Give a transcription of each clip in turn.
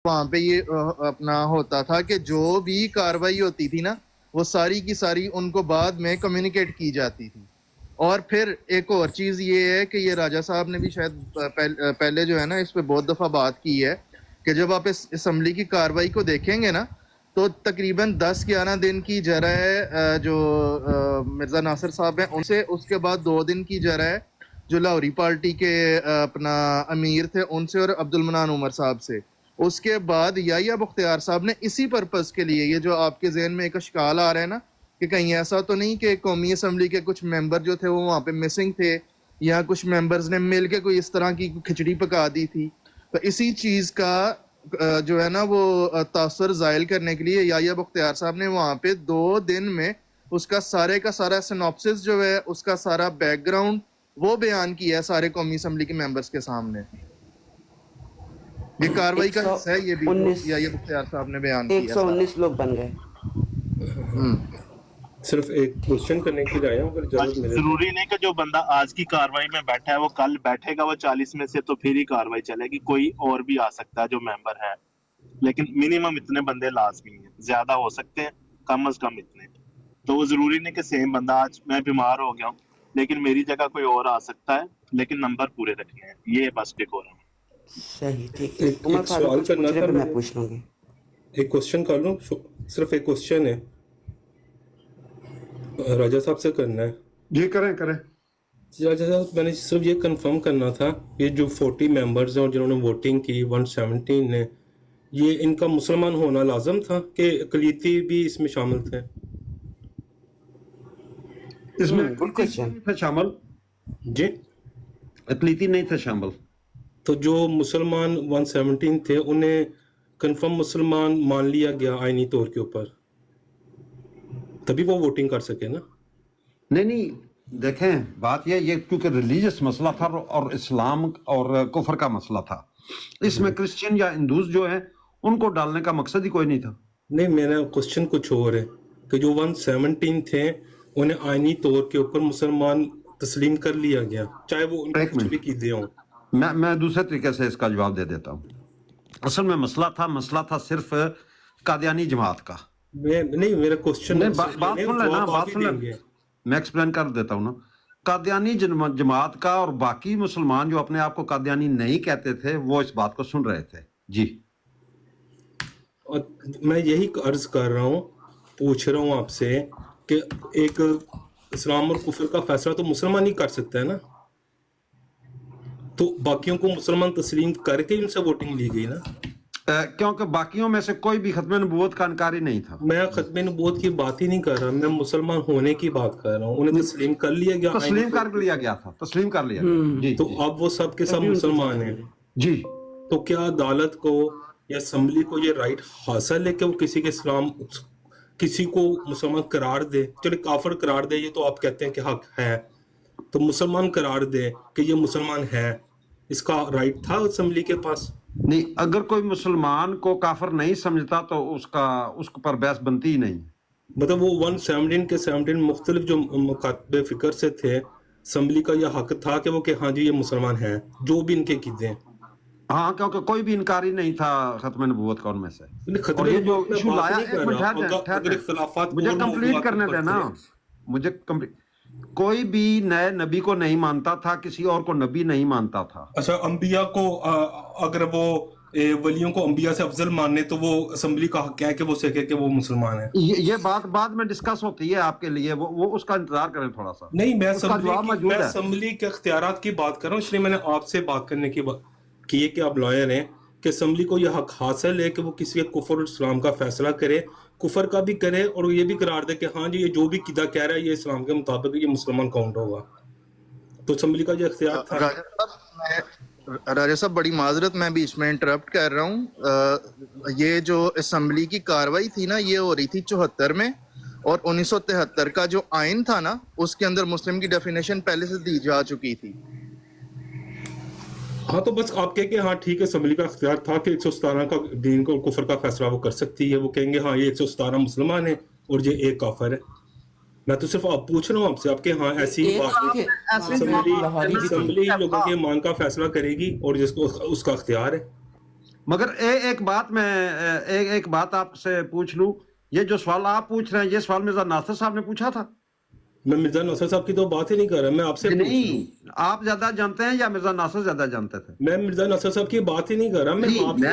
وہاں پہ یہ اپنا ہوتا تھا کہ جو بھی کاروائی ہوتی تھی نا وہ ساری کی ساری ان کو بعد میں کمیونیکیٹ کی جاتی تھی. اور پھر ایک اور چیز یہ ہے کہ یہ راجہ صاحب نے بھی شاید پہلے جو ہے نا اس پہ بہت دفعہ بات کی ہے کہ جب آپ اس اسمبلی کی کاروائی کو دیکھیں گے نا تو تقریباً 10-11 دن کی جرہ ہے جو مرزا ناصر صاحب ہیں ان سے, اس کے بعد 2 دن کی جرہ ہے جو لاہوری پارٹی کے اپنا امیر تھے ان سے اور عبد المنان عمر صاحب سے. اس کے بعد یحییٰ بختیار صاحب نے اسی پرپس کے لیے, یہ جو آپ کے ذہن میں ایک اشکال آ رہا ہے نا کہ کہیں ایسا تو نہیں کہ قومی اسمبلی کے کچھ ممبر جو تھے وہ وہاں پہ مسنگ تھے یا کچھ ممبرز نے مل کے کوئی اس طرح کی کھچڑی پکا دی تھی, تو اسی چیز کا جو ہے نا وہ تاثر زائل کرنے کے لیے یحییٰ بختیار صاحب نے وہاں پہ 2 دن میں اس کا سارے کا سارا سینوپسس جو ہے اس کا سارا بیک گراؤنڈ وہ بیان کیا ہے سارے قومی اسمبلی کے ممبرز کے سامنے. یہ کاروائی کا حصہ ہے, یہ بھی یحییٰ بختیار صاحب نے بیان کیا. 119 لوگ بن گئے. صرف ایک کوشچن کرنے کے لیے آیا ہوں, اگر اجازت ملے. ضروری نہیں کہ جو بندہ آج کی کاروائی میں بیٹھا ہے وہ کل بیٹھے گا وہ 40 میں سے تو پھر ہی کاروائی چلے گی. کوئی اور بھی آ سکتا ہے جو ممبر ہے, لیکن منیمم اتنے بندے لازمی ہیں, زیادہ ہو سکتے ہیں کم از کم اتنے. تو وہ ضروری نہیں کہ سیم بندہ, آج میں بیمار ہو گیا ہوں لیکن میری جگہ کوئی اور آ سکتا ہے, لیکن نمبر پورے رکھنے ہیں, یہ بس ڈیکورم ہے. صحیح, ٹھیک ہے. عمر فاروق کچھ پوچھ رہے پھر میں پوچھ لوں گی. ایک کوشچن کر لوں, صرف ایک کوشچن ہے, راجہ صاحب سے کرنا ہے. جی کریں. راجہ صاحب میں نے صرف یہ کنفرم کرنا تھا یہ جو 40 ممبرز ہیں اور جنہوں نے ووٹنگ کی 117 نے, یہ ان کا مسلمان ہونا لازم تھا کہ اقلیتی بھی اس میں شامل تھے؟ اس میں بالکل تھا شامل جی, اقلیتی نہیں تھا شامل. تو جو مسلمان 117 تھے انہیں کنفرم مسلمان مان لیا گیا آئینی طور کے اوپر, تبھی وہ ووٹنگ کر سکے نا. نہیں دیکھیں بات یہ کیونکہ ریلیجس مسئلہ تھا اور اسلام اور کفر کا مسئلہ تھا, اس میں کرسچین یا ہندوز جو ہیں ان کو ڈالنے کا مقصد ہی کوئی نہیں تھا. نہیں, میرا کوشچن کچھ اور ہے کہ جو 117 تھے انہیں آئینی طور کے اوپر مسلمان تسلیم کر لیا گیا چاہے وہ ان کو کچھ بھی کیتے ہوں. میں دوسرے طریقے سے اس کا جواب دے دیتا ہوں. اصل میں مسئلہ تھا صرف قادیانی جماعت کا. نہیں, میرا کوشچن بات سن لیں, میں ایکسپلین کر دیتا ہوں نا. قادیانی جماعت کا اور باقی مسلمان جو اپنے آپ کو قادیانی نہیں کہتے تھے وہ اس بات کو سن رہے تھے. جی, اور میں یہی عرض کر رہا ہوں, پوچھ رہا ہوں آپ سے کہ ایک اسلام اور کفر کا فیصلہ تو مسلمان ہی کر سکتا ہے نا, تو باقیوں کو مسلمان تسلیم کر کے ان سے ووٹنگ لی گئی نا, کیونکہ باقیوں میں سے کوئی بھی ختم نبوت کا انکاری نہیں تھا. میں ختم نبوت کی بات ہی نہیں کر رہا, میں مسلمان ہونے کی بات کر رہا ہوں. انہیں تسلیم کر لیا گیا, تسلیم کر لیا گیا تھا. تو اب وہ سب کے سب مسلمان ہیں. جی, تو کیا عدالت کو یا اسمبلی کو یہ رائٹ حاصل ہے کہ وہ کسی کو مسلمان قرار دے؟ چلے کافر قرار دے, یہ تو آپ کہتے ہیں کہ حق ہے, تو مسلمان قرار دے کہ یہ مسلمان ہے, اس کا رائٹ تھا اسمبلی کے پاس؟ نہیں, اگر کوئی مسلمان کو کافر نہیں سمجھتا تو اس پر بحث بنتی ہی نہیں. مطلب وہ 117 کے 17 مختلف جو مکاتب فکر سے تھے, اسمبلی کا یہ حق تھا کہ وہ کہ ہاں جی یہ مسلمان ہیں جو بھی ان کے قیدے ہیں. ہاں, کیونکہ کوئی بھی انکاری نہیں تھا ختم نبوت کا ان میں سے. اور یہ جو ایشو لایا, مجھے کمپلیٹ کرنے دینا, کوئی بھی نئے نبی کو نہیں مانتا تھا, کسی اور کو نبی نہیں مانتا تھا. اچھا, انبیاء کو اگر وہ ولیوں کو انبیاء سے افضل ماننے تو وہ اسمبلی کا حق ہے کہ وہ سکے کہ وہ مسلمان ہیں. یہ بات بعد میں ڈسکس ہوتی ہے آپ کے لیے, وہ اس کا انتظار کریں تھوڑا سا. نہیں, میں اسمبلی کے اختیارات کی بات کر رہا ہوں, اس لیے میں نے آپ سے بات کرنے کی ہے کہ آپ لائر ہیں, کہ اسمبلی کو یہ حق حاصل ہے کہ وہ کسی کے کفر اور اسلام کا فیصلہ کرے, کفر کا بھی کرے اور یہ بھی قرار دے کہ ہاں جی یہ جو بھی قیدہ کہہ رہا ہے یہ اسلام کے مطابق یہ مسلمان کاؤنٹ ہوگا. تو اسمبلی کا یہ اختیار تھا. راجہ صاحب بڑی معذرت, میں بیچ میں انٹرپٹ کر رہا ہوں. یہ جو اسمبلی کی کاروائی تھی نا یہ ہو رہی تھی 74 میں, اور 1973 کا جو آئین تھا نا اس کے اندر مسلم کی ڈیفینیشن پہلے سے دی جا چکی تھی. ہاں, تو بس آپ کہیں کہ ہاں ٹھیک ہے اسمبلی کا اختیار تھا کہ 117 کا دین کو کفر کا فیصلہ وہ کر سکتی ہے, وہ کہیں گے ہاں یہ 117 مسلمان ہیں اور یہ ایک کافر ہے. میں تو صرف آپ پوچھ رہا ہوں آپ سے, آپ کے ہاں ایسی بات اسمبلی لوگوں کے ایمان کا فیصلہ کرے گی اور جس کو اس کا اختیار ہے. मगर एक बात मैं एक बात आपसे पूछ लूं, ये जो सवाल आप पूछ रहे हैं ये सवाल मिर्जा नासिर साहब ने पूछा था? मैं मिर्जा नासिर साहब की तो बात ही नहीं कर रहा, मैं आपसे नहीं, आप ज्यादा जानते हैं या मिर्जा नासिर ज्यादा जानते थे? मैं मिर्जा नासिर साहब की बात ही नहीं कर रहा, मैं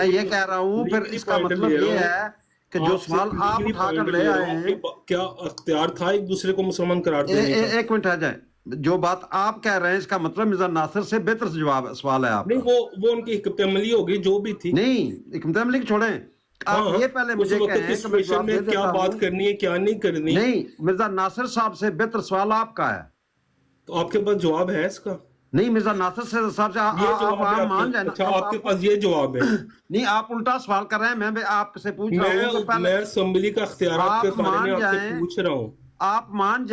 ये कह रहा हूँ, फिर इसका मतलब ये है कि जो सवाल आप उठाकर ले आए हैं, क्या अख्तियार था एक दूसरे को मुसलमान करार देने का? एक मिनट आ जाए, जो बात आप कह रहे हैं इसका मतलब मिर्जा नासिर से बेहतर जवाब सवाल है आपका। नहीं, वो उनकी हिकमत अमली होगी जो भी थी। नहीं, हिकमत अमली को छोड़ें, आप ये पहले मुझे कहें कि मैं जवाब दे में क्या देता बात हूं। करनी है क्या नहीं करनी। नहीं, मिर्जा नासिर साहब से बेहतर सवाल आपका है, तो आपके पास जवाब है इसका? नहीं मिर्जा नासिर साहब से ये जवाब है आप मान आपके? जाए ना। अच्छा, आपके पास ये जवाब है? नहीं, आप उल्टा सवाल कर रहे हैं, मैं आपसे पूछ रहा हूँ तो मैं पहले असेंबली का अख्तियारात के बारे में आपसे पूछ रहा हूँ। आप मान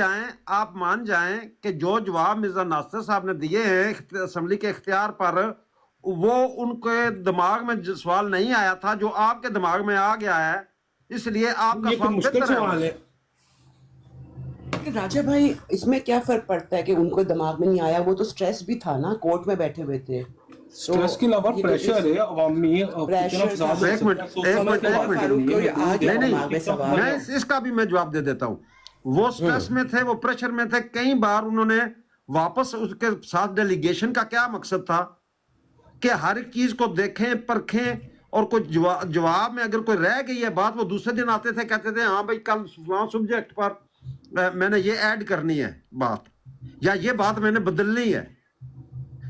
जाएं कि जो जवाब मिर्जा नासिर साहब ने दिए हैं असेंबली के इख्तियार पर, वो उनके दिमाग में जो सवाल नहीं आया था जो आपके दिमाग में आ गया है, इसलिए आपका ये सवाल मुश्किल बेहतर सवाल है। है। लेकिन राजा भाई, इसमें क्या फर्क पड़ता है कि उनको दिमाग में नहीं आया? वो तो स्ट्रेस भी था ना, कोर्ट में बैठे हुए थे। स्ट्रेस के अलावा ये तो प्रेशर है अवामी प्रेशर था। एक मिनट, फारूक को ये आ गया दिमाग में सवाल। मैं इसका भी मैं जवाब दे देता हूँ। वो स्ट्रेस में थे, वो प्रेशर में थे, कई बार उन्होंने वापस उसके साथ डेलीगेशन का क्या मकसद था कि हर एक चीज को देखें परखें, और कोई जवाब में अगर कोई रह गई है बात, वो दूसरे दिन आते थे, कहते थे हाँ भाई कल सब्जेक्ट पर मैंने ये ऐड करनी है बात, या ये बात मैंने बदलनी है।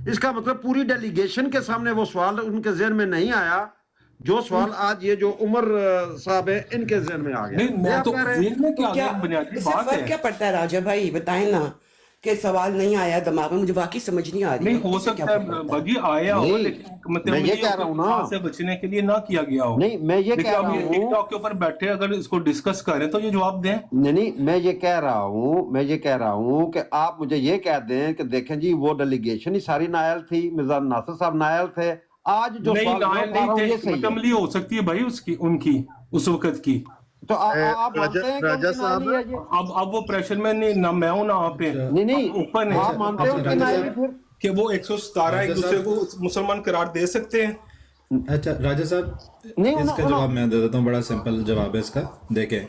इसका मतलब पूरी डेलीगेशन के सामने वो सवाल उनके ज़हन में नहीं आया जो सवाल आज ये जो उमर साहब है इनके ज़हन में आ गया। नहीं, मैं तो ज़हन में क्या क्या बुनियादी इससे बात फर्क है। क्या पड़ता है राजा भाई, बताएं ना कि सवाल नहीं आया दिमाग में, मुझे वाकई समझ नहीं आ रही नहीं है। हो इससे क्या सकता फर्क है पड़ता है? बगी आया हो, नहीं, लेकिन मैं ये कह रहा हूं ना, से बचने के लिए ना किया गया हो। नहीं, मैं ये लेकिन कह अब रहा ये हूँ, टिकटॉक के ऊपर बैठे अगर इसको डिस्कस करें तो ये जवाब दें। नहीं, मैं ये कह रहा हूँ कि आप मुझे ये कह दें कि देखें जी वो डेलीगेशन ही सारी नायल थी, मिर्जा नासिर साहब नायल थे, आज जो नहीं, सवाल मैं नायल उठा रहा हूँ नहीं ये थे, सही है। अमली हो सकती है भाई उसकी, उनकी उस वक्त की। तो आप मानते हैं कि राजा उनकी साहब, नायल ही है ये? अब वो प्रेशर में नहीं, ना मैं हूं ना आप हैं। नहीं, ओपन है, आप मानते हो कि नायल ही फिर? कि वो 117 एक दूसरे को मुसलमान करार दे सकते हैं। अच्छा राजा साहब, नहीं, इसका जवाब मैं दे देता हूँ, बड़ा सिंपल जवाब है इसका। देखें,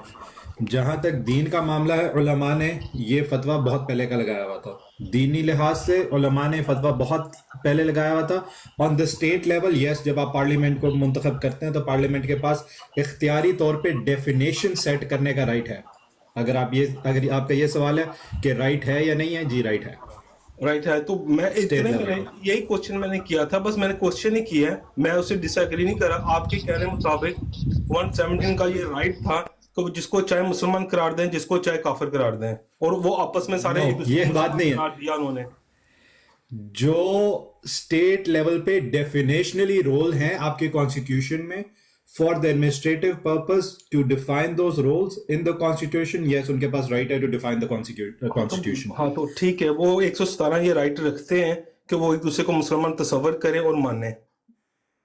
जहाँ तक दीन का मामला है, उलमा ने ये फतवा बहुत पहले का लगाया हुआ था। दीनी लिहाज से उलमा ने फतवा बहुत पहले लगाया हुआ था। On the state level, yes, जब आप पार्लियामेंट को मुंतखब करते हैं तो पार्लियामेंट के पास इख्तियारी तौर पे डेफिनेशन सेट करने का राइट है। अगर आपका ये सवाल है कि राइट है या नहीं है, जी राइट है। राइट है। तो मैं यही क्वेश्चन मैंने किया था, बस मैंने क्वेश्चन ही किया है, मैं उससे डिसएग्री नहीं कर रहा। आपके कहने मुताबिक 117 का ये राइट था कि जिसको चाहे मुसलमान करार दें, जिसको चाहे काफिर करार दें, और वो आपस में सारे एक दूसरे ये को बात नहीं है। करार दिया उन्होंने। जो स्टेट लेवल पे डेफिनेशनली रोल हैं आपके कॉन्स्टिट्यूशन में, for the administrative purpose to define those roles in the constitution, yes, उनके पास राइट है टू डिफाइन द कॉन्स्टिट्यूशन। हाँ, तो ठीक है, वो 117 ये राइट रखते हैं कि वो एक दूसरे को मुसलमान तस्वर करें और माने।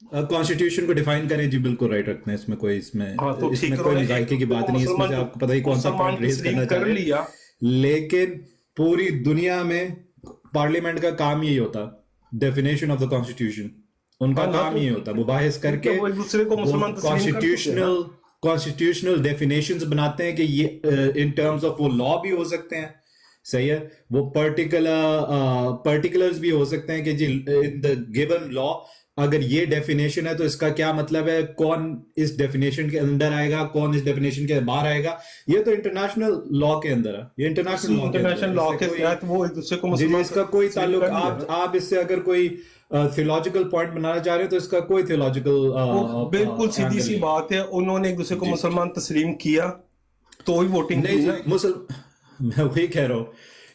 कॉन्स्टिट्यूशन को डिफाइन करें, जी बिल्कुल राइट रखते हैं। इसमें कोई हाँ, तो इसमें कोई मुज़ाहिके की बात नहीं है। इसमें से आपको पता ही कौन सा पॉइंट रेज करना चाह रहे हैं। लेकिन पूरी दुनिया में पार्लियामेंट का काम यही होता, डेफिनेशन ऑफ द कॉन्स्टिट्यूशन, उनका काम यही होता, मुबाहिस करके वो एक दूसरे को मुसलमान कॉन्स्टिट्यूशनल डेफिनेशंस बनाते हैं कि ये इन टर्म्स ऑफ वो लॉ भी हो सकते हैं, सही है, वो पर्टिकुलर्स भी हो सकते हैं कि जी इन द गिवन लॉ अगर ये डेफिनेशन है तो इसका क्या मतलब है, कौन इस डेफिनेशन के अंदर आएगा, कौन इस डेफिनेशन के बाहर आएगा। ये तो इंटरनेशनल लॉ के अंदर है, ये इंटरनेशनल लॉ के तहत वो एक दूसरे को जी, इसका कोई ताल्लुक, आप इससे अगर कोई थियोलॉजिकल पॉइंट बनाना चाह रहे हैं तो इसका कोई थियोलॉजिकल बिल्कुल सीधी सी बात है। उन्होंने एक दूसरे को मुसलमान तस्लीम किया तो ही वोटिंग नहीं, मैं वही कह रहा हूँ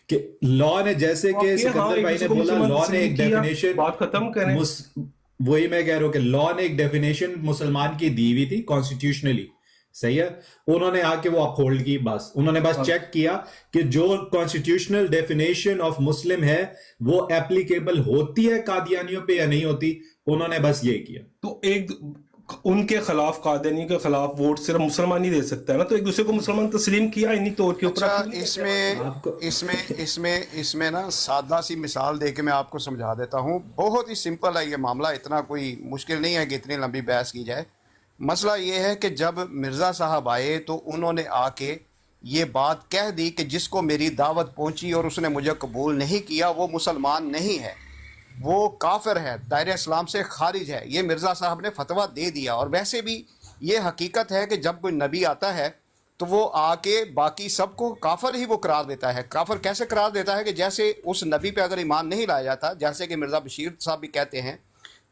कि लॉ ने, जैसे कि सिकंदर भाई ने बोला, लॉ ने एक डेफिनेशन, बात खत्म करें, वही मैं कह रहा हूँ कि लॉ ने एक डेफिनेशन मुसलमान की दी हुई थी कॉन्स्टिट्यूशनली, सही है, उन्होंने आके वो अपहोल्ड की, बस उन्होंने चेक किया कि जो कॉन्स्टिट्यूशनल डेफिनेशन ऑफ मुस्लिम है वो एप्लीकेबल होती है कादियानियों पे या नहीं होती, उन्होंने बस ये किया। तो एक ان کے خلاف قادیانی کے خلاف ووٹ صرف مسلمان ہی دے سکتا ہے نا, تو ایک دوسرے کو مسلمان تسلیم کیا انہی طور کے اوپر. اچھا اس میں نا سادہ سی مثال دے کے میں آپ کو سمجھا دیتا ہوں. بہت ہی سمپل ہے یہ معاملہ, اتنا کوئی مشکل نہیں ہے کہ اتنی لمبی بحث کی جائے. مسئلہ یہ ہے کہ جب مرزا صاحب آئے تو انہوں نے آ کے یہ بات کہہ دی کہ جس کو میری دعوت پہنچی اور اس نے مجھے قبول نہیں کیا وہ مسلمان نہیں ہے, وہ کافر ہے, دائرہ اسلام سے خارج ہے. یہ مرزا صاحب نے فتویٰ دے دیا. اور ویسے بھی یہ حقیقت ہے کہ جب کوئی نبی آتا ہے تو وہ آ کے باقی سب کو کافر ہی وہ قرار دیتا ہے. کافر کیسے قرار دیتا ہے کہ جیسے اس نبی پہ اگر ایمان نہیں لایا جاتا, جیسے کہ مرزا بشیر صاحب بھی کہتے ہیں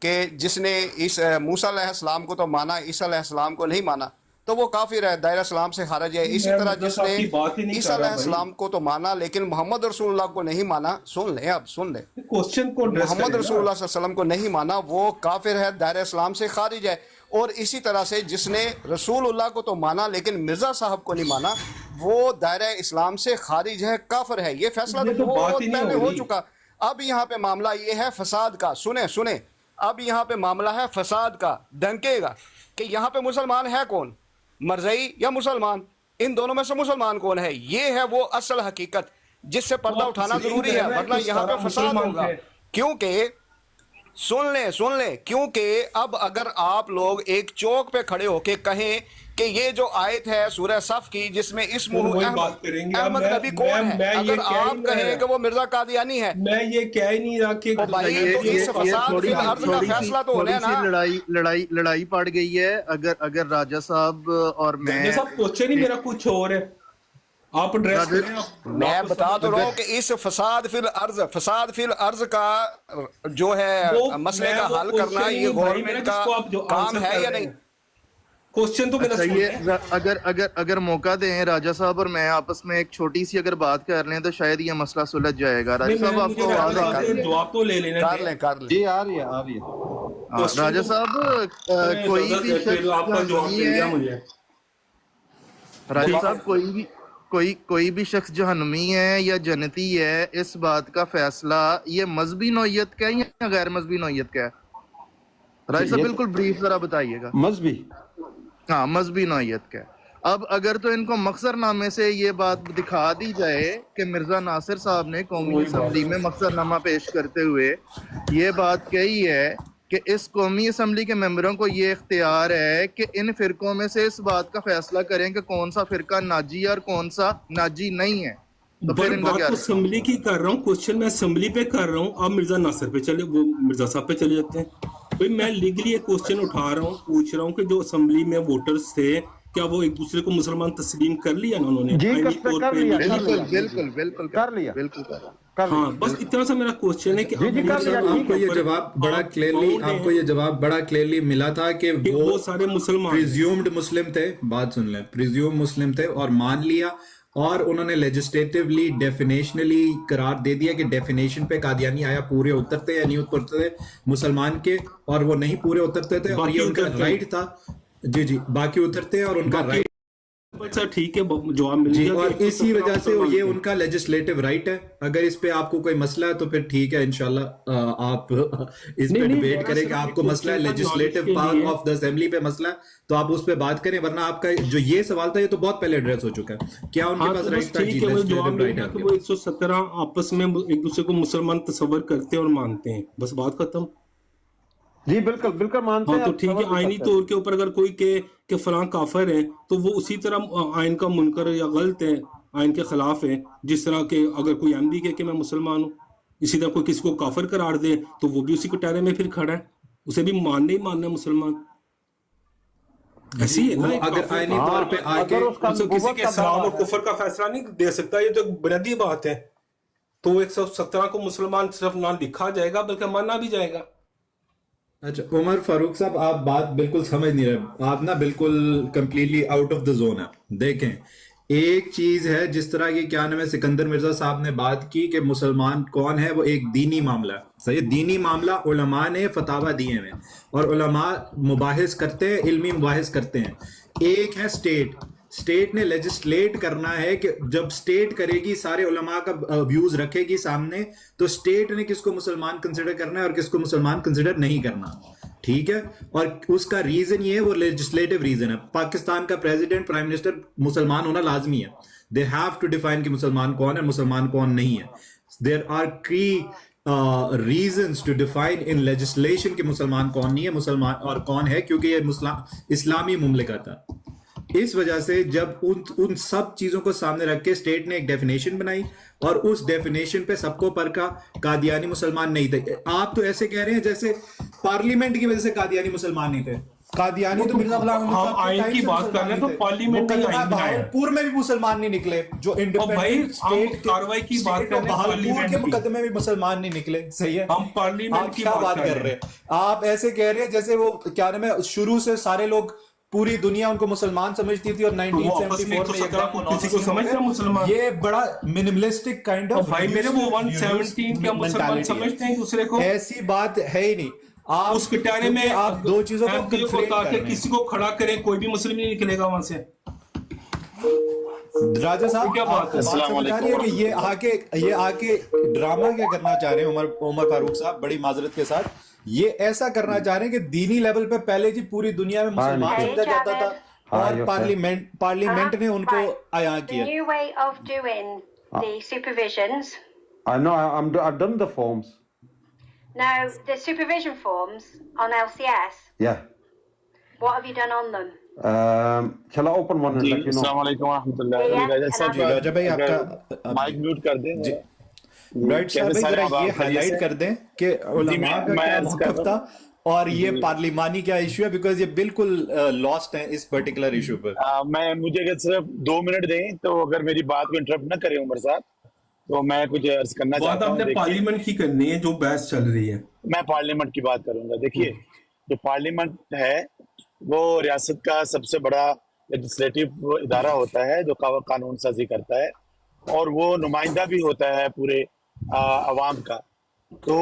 کہ جس نے اس موسیٰ علیہ السلام کو تو مانا, عیسیٰ علیہ السلام کو نہیں مانا تو وہ کافر ہے, دائرہ اسلام سے خارج ہے. اسی طرح جس نے عیسیٰ علیہ السلام کو تو مانا لیکن محمد رسول اللہ کو نہیں مانا, سن لیں اب سن لیں, محمد رسول اللہ صلی اللہ علیہ وسلم کو نہیں مانا وہ کافر ہے, دائرہ اسلام سے خارج ہے. اور اسی طرح سے جس نے رسول اللہ کو تو مانا لیکن مرزا صاحب کو نہیں مانا وہ دائرہ اسلام سے خارج ہے, کافر ہے. یہ فیصلہ تو بہت پہلے ہو چکا. اب یہاں پہ معاملہ یہ ہے فساد کا. سنیں اب یہاں پہ معاملہ ہے فساد کا. ڈنکے گا کہ یہاں پہ مسلمان ہے کون, مرزائی یا مسلمان, ان دونوں میں سے مسلمان کون ہے. یہ ہے وہ اصل حقیقت جس سے پردہ اٹھانا ضروری ہے, ورنہ یہاں پہ فساد ہوگا. کیونکہ سن لیں کیونکہ اب اگر آپ لوگ ایک چوک پہ کھڑے ہو کے کہیں کہ یہ جو آیت ہے سورہ صف کی جس میں اسمہ احمد نبی کون ہے, اگر آپ کہیں کہ وہ مرزا قادیانی ہے, میں یہ کہہ ہی نہیں رہا کہ فیصلہ تو ہونا نا. لڑائی پڑ گئی ہے. اگر راجہ صاحب اور میں کوشچن ہی میرا کچھ اور ہے, آپ ایڈریس کریں. میں بتا تو رہا ہوں کہ اس فساد فی الارض کا جو ہے مسئلے کا حل کرنا یہ گورنمنٹ کا کام ہے یا نہیں. کوشچن تو میرا اگر موقع دیں راجہ صاحب اور میں آپس میں ایک چھوٹی سی اگر بات کر لیں تو شاید یہ مسئلہ سلجھ جائے گا. راجہ صاحب آپ کو جواب تو لے لینا. کر لیں جی آ رہی ہے. راجہ صاحب کوئی بھی راجہ صاحب کوئی بھی شخص جہنمی ہے یا جنتی ہے, اس بات کا فیصلہ یہ مذہبی نوعیت کا ہے یا غیر مذہبی نوعیت کا ہے؟ راجہ صاحب بالکل بریف ذرا بتائیے گا. مذہبی, ہاں مذہبی نوعیت کا ہے. اب اگر تو ان کو مختصر نامے سے یہ بات دکھا دی جائے کہ مرزا ناصر صاحب نے قومی اسمبلی میں مختصر نامہ پیش کرتے ہوئے یہ بات کہی ہے کہ اس قومی اسمبلی کے ممبروں کو یہ اختیار ہے کہ ان فرقوں میں سے اس بات کا فیصلہ کریں کہ کون سا فرقہ ناجی ہے اور کون سا ناجی نہیں ہے, تو پھر ان کا کیا؟ اسمبلی کی کر رہا ہوں کوشچن, میں اسمبلی پہ کر رہا ہوں, آپ مرزا ناصر پہ چلے, وہ مرزا صاحب پہ چلے جاتے ہیں. بھائی میں لیگلی ایک کوشچن اٹھا رہا ہوں, پوچھ رہا ہوں کہ جو اسمبلی میں ووٹرز تھے کیا وہ ایک دوسرے کو مسلمان تسلیم کر لیا نا انہوں نے؟ بالکل کر لیا. ہاں بس اتنا سا میرا کوشچن ہے کہ آپ کو یہ جواب بڑا کلیئرلی ملا تھا کہ وہ سارے مسلمان پریزیومڈ مسلم تھے. بات سن لیں, پریزیوم مسلم تھے اور مان لیا, اور انہوں نے لیجسلیٹیولی ڈیفینیشنلی قرار دے دیا کہ ڈیفینیشن پہ قادیانی آیا پورے اترتے یا نہیں اترتے مسلمان کے, اور وہ نہیں پورے اترتے تھے اور یہ ان کا رائٹ تھا. جی باقی اترتے ہیں اور ان کا رائٹ. اچھا ٹھیک ہے, جواب مل گیا. اور اسی وجہ سے یہ ان کا لیجسلیٹو رائٹ ہے. اگر اس پہ آپ کو کوئی مسئلہ ہے تو پھر ٹھیک ہے, انشاءاللہ آپ اس پہ ڈیبیٹ کریں کہ آپ کو مسئلہ ہے legislative part of the assembly پہ مسئلہ ہے تو آپ اس پہ بات کریں, ورنہ آپ کا جو یہ سوال تھا یہ تو بہت پہلے ایڈریس ہو چکا ہے. کیا ان کے پاس رائٹ تھا؟ ٹھیک ہے, جواب مل گیا کہ وہ 117 آپس میں ایک دوسرے کو مسلمان تصور کرتے اور مانتے ہیں, بس بات ختم. جی بالکل مانتے ہیں. تو ٹھیک ہے, آئینی طور کے اوپر اگر کوئی کہ فلاں کافر ہے تو وہ اسی طرح آئین کا منکر یا غلط ہے, آئین کے خلاف ہے. جس طرح کہ اگر کوئی احمدی کہے کہ میں مسلمان ہوں, اسی طرح کوئی کسی کو کافر قرار دے تو وہ بھی اسی کٹہرے میں پھر کھڑا ہے, اسے بھی ماننا ہی ماننا ہے مسلمان. ایسی ہے نا, اگر آئینی طور پہ آ کے کسی کے اسلام اور کفر کا فیصلہ نہیں دے سکتا, یہ تو بنیادی بات ہے. تو 117 کو مسلمان صرف نہ لکھا جائے گا بلکہ مانا بھی جائے گا. اچھا عمر فاروق صاحب, آپ بات بالکل سمجھ نہیں رہے, آپ نا بالکل completely out of the zone ہے. دیکھیں ایک چیز ہے, جس طرح کی کیا نام ہے سکندر مرزا صاحب نے بات کی کہ مسلمان کون ہے, وہ ایک دینی معاملہ ہے. صحیح, دینی معاملہ علماء نے فتاوی دیے ہیں اور علماء مباحث کرتے ہیں, علمی مباحث کرتے ہیں. ایک ہے اسٹیٹ نے لیجسلیٹ کرنا ہے کہ جب اسٹیٹ کرے گی سارے علماء کا ویوز رکھے گی سامنے, تو اسٹیٹ نے کس کو مسلمان کنسیڈر کرنا ہے اور کس کو مسلمان کنسیڈر نہیں کرنا. ٹھیک ہے, اور اس کا ریزن یہ ہے, وہ لیجسلیٹو ریزن ہے. پاکستان کا پریزیڈنٹ, پرائم منسٹر مسلمان ہونا لازمی ہے. دے ہیو ٹو ڈیفائن کہ مسلمان کون ہے, مسلمان کون نہیں ہے. دیر آر کی reasons to define in legislation کہ مسلمان کون نہیں ہے, مسلمان اور کون ہے, کیونکہ یہ اسلامی مملکت ہے. اس وجہ سے جب ان سب چیزوں کو سامنے رکھ کے اسٹیٹ نے ایک ڈیفینیشن بنائی, اور اس ڈیفینیشن پہ سب کو پرکھا, قادیانی مسلمان نہیں تھے. آپ تو ایسے کہہ رہے ہیں جیسے پارلیمنٹ کی وجہ سے قادیانی مسلمان نہیں تھے. قادیانی تو مرزا غلام احمد ہم آئین کی بات کر رہے ہیں تو پارلیمنٹ نے آئین بنایا. بہاولپور میں بھی مسلمان نہیں نکلے, جو انڈیپینڈنٹ اسٹیٹ کاروائی کی بات کر رہے ہیں, بہاولپور کے مقدمے میں بھی مسلمان نہیں نکلے. صحیح ہے, ہم پارلیمنٹ کی بات کر رہے ہیں. آپ ایسے کہہ رہے ہیں جیسے وہ کیا نام ہے, شروع سے سارے لوگ, پوری دنیا ان کو مسلمان سمجھتی تھی, اور 1974 میں کسی کو سمجھتا مسلمان, یہ بڑا منیملسٹک کائنڈ آف, بھائی میرے وہ 117 کیا مسلمان سمجھتے ہیں دوسرے کو؟ ایسی بات ہے ہی نہیں. آپ اس کٹارے میں آپ دو چیزوں کو کنفلیکٹ کر رہے ہیں. کسی کو کھڑا کریں, کوئی بھی مسلم نہیں نکلے گا وہاں سے. راجہ صاحب کیا بات ہے؟ سمجھ آ رہی ہے کہ یہ آ کے ڈرامہ کیا کرنا چاہ رہے ہیں عمر فاروق صاحب, بڑی معذرت کے ساتھ, یہ ایسا کرنا چاہ رہے ہیں کہ دینی لیول پہ پہلے جی پوری دنیا میں مسلمان سمجھا جاتا تھا, اور پارلیمنٹ نے ان کو عیاں کیا. The new way of doing the supervisions. I know, I've done the forms. Now, the supervision forms on LCS, Yeah. what have you done on them? Shall I open one and let you know? السلام علیکم ورحمۃ اللہ. جی راجہ بھائی آپ کا mic mute کر دیں. Right صاحب ذرا یہ ہائی لائٹ کر دیں کہ علماء کا کیا موقف تھا, اور یہ پارلیمانی کیا ایشو ہے, بیکاز یہ بالکل لاسٹ ہیں اس پرٹیکولر ایشو پر. مجھے اگر صرف 2 منٹ دیں تو اگر میری بات کو انٹرپٹ نہ کریں عمر صاحب, تو میں کچھ عرض کرنا چاہتا ہوں. بات آپ نے پارلیمنٹ کی کرنی ہے, جو بحث چل رہی ہے. میں پارلیمنٹ کی بات کروں گا. دیکھیے, جو پارلیمنٹ ہے وہ ریاست کا سب سے بڑا لیجسلیٹو ادارہ ہوتا ہے, جو قانون سازی کرتا ہے, اور وہ نمائندہ بھی ہوتا ہے پورے عوام کا. تو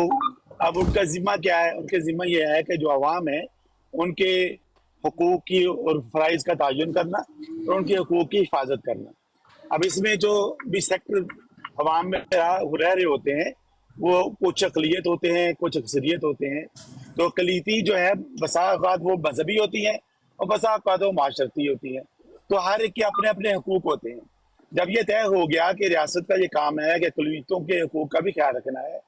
اب ان کا ذمہ کیا ہے؟ ان کے ذمہ یہ ہے کہ جو عوام ہے ان کے حقوق کی اور فرائض کا تعین کرنا, اور ان کے حقوق کی حفاظت کرنا. اب اس میں جو بھی سیکٹر عوام میں رہ رہے ہوتے ہیں, وہ کچھ اقلیت ہوتے ہیں, کچھ اکثریت ہوتے ہیں. تو اقلیتی جو ہے بسا اوقات وہ مذہبی ہوتی ہیں, اور بسا اوقات وہ معاشرتی ہوتی ہیں. تو ہر ایک کے اپنے اپنے حقوق ہوتے ہیں. جب یہ طے ہو گیا کہ ریاست کا یہ کام ہے کہ اقلیتوں کے حقوق کا بھی خیال رکھنا ہے,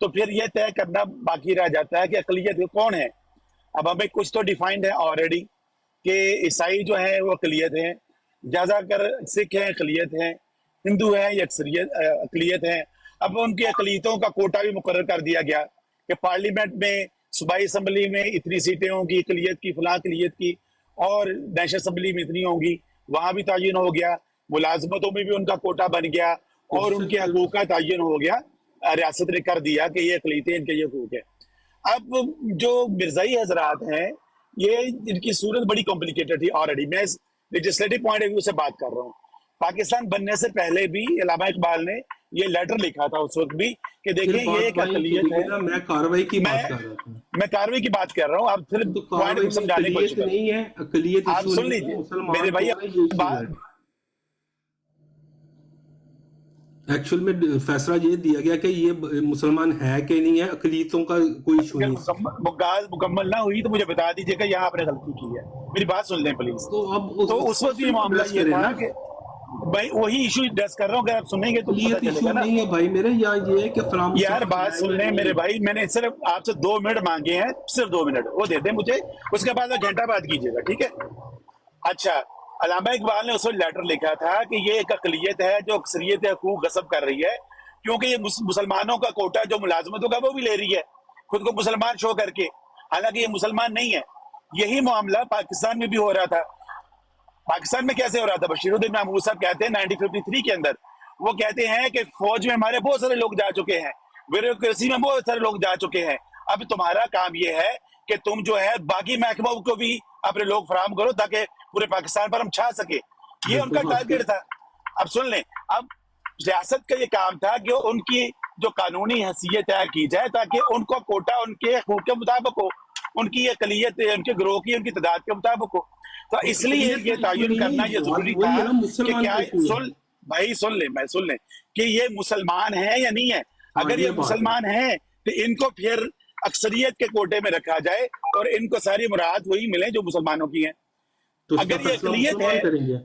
تو پھر یہ طے کرنا باقی رہ جاتا ہے کہ اقلیت کون ہے. اب ہمیں کچھ تو ڈیفائنڈ ہے آلریڈی کہ عیسائی جو ہیں وہ اقلیت ہیں, زیادہ کر سکھ ہیں اقلیت ہیں, ہندو ہیں یا اقلیت ہیں. اب ان کی اقلیتوں کا کوٹا بھی مقرر کر دیا گیا کہ پارلیمنٹ میں, صوبائی اسمبلی میں اتنی سیٹیں ہوں گی اقلیت کی, فلاں اقلیت کی, اور نیشنل اسمبلی میں اتنی ہوں گی, وہاں بھی تعین ہو گیا. ملازمتوں میں بھی ان کا کوٹا بن گیا, اور ان کے حقوق کا تعین ہو گیا. ریاست نے کر دیا کہ یہ اقلیتیں, ان کے یہ حقوق ہے. اب جو مرزائی حضرات ہیں, یہ ان کی صورت بڑی کمپلیکیٹڈ تھی آلریڈی. میں لیجسلیٹو پوائنٹ آف ویو سے بات کر رہا ہوں. پاکستان بننے سے پہلے بھی علامہ اقبال نے یہ لیٹر لکھا تھا اس وقت بھی کہ دیکھیں یہ ایک اقلیت ہے. میں کاروائی کی بات کر رہا ہوں, میں کاروائی کی بات کر رہا ہوں. آپ پھر پوائنٹ سمجھانے کی کوشش کریں. نہیں ہے اقلیت, آپ سن لیجیے میرے بھائی. ایکچوئل میں فیصلہ یہ دیا گیا کہ یہ مسلمان ہے کہ نہیں ہے, اقلیتوں کا کوئی ایشو نہیں. مکمل نہ ہوئی تو مجھے بتا دیجیے کہ یہاں آپ نے غلطی کی ہے. میری بات سن لیں پلیز. تو اس وقت یہ معاملہ یہ تھا کہ بھائی وہی ایشو ڈسکس کر رہا ہوں, اگر آپ سنیں گے تو پتہ چلے گا نا. نہیں ہے بھائی میرے, یا یہ ہے کہ فلاں یار بات سن لیں میرے بھائی. میں نے صرف آپ سے 2 منٹ مانگے ہیں, صرف 2 منٹ وہ دے دیں مجھے, اس کے بعد 1 گھنٹہ بات کیجیے گا, ٹھیک ہے؟ اچھا, علامہ اقبال نے اس وقت لیٹر لکھا تھا کہ یہ ایک اقلیت ہے جو اکثریت حقوق غصب کر رہی ہے, کیونکہ یہ مسلمانوں کا کوٹا جو ملازمتوں کا وہ بھی لے رہی ہے, خود کو مسلمان شو کر کے, حالانکہ یہ مسلمان نہیں ہے. یہی معاملہ پاکستان میں بھی ہو رہا تھا. پاکستان میں کیسے ہو رہا تھا؟ بشیر الدین محمود صاحب کہتے ہیں 1953 کے اندر, وہ کہتے ہیں کہ فوج میں ہمارے بہت سارے لوگ جا چکے ہیں, بیوروکریسی میں بہت سارے لوگ جا چکے ہیں, اب تمہارا کام یہ ہے کہ تم جو ہے باقی محکموں کو بھی اپنے لوگ فراہم کرو تاکہ پورے پاکستان پر ہم چھا سکے. یہ ان کا ٹارگیٹ تھا. اب سن لیں, اب ریاست کا یہ کام تھا کہ ان کی جو قانونی حیثیت طے کی جائے تاکہ ان کو کوٹا ان کے حقوق کے مطابق ہو, ان کی اقلیت ان کے گروہ کی ان کی تعداد کے مطابق ہو. تو اس لیے یہ تعین کرنا یہ ضروری تھا کہ کیا سن لیں کہ یہ مسلمان ہیں یا نہیں ہے. اگر یہ مسلمان ہیں تو ان کو پھر अक्सरियत के कोटे में रखा जाए और इनको सारी मुराद वही मिले जो मुसलमानों की हैं। तो उसका अगर ये फैसला अकलियत मुसलमान है, करेंगे।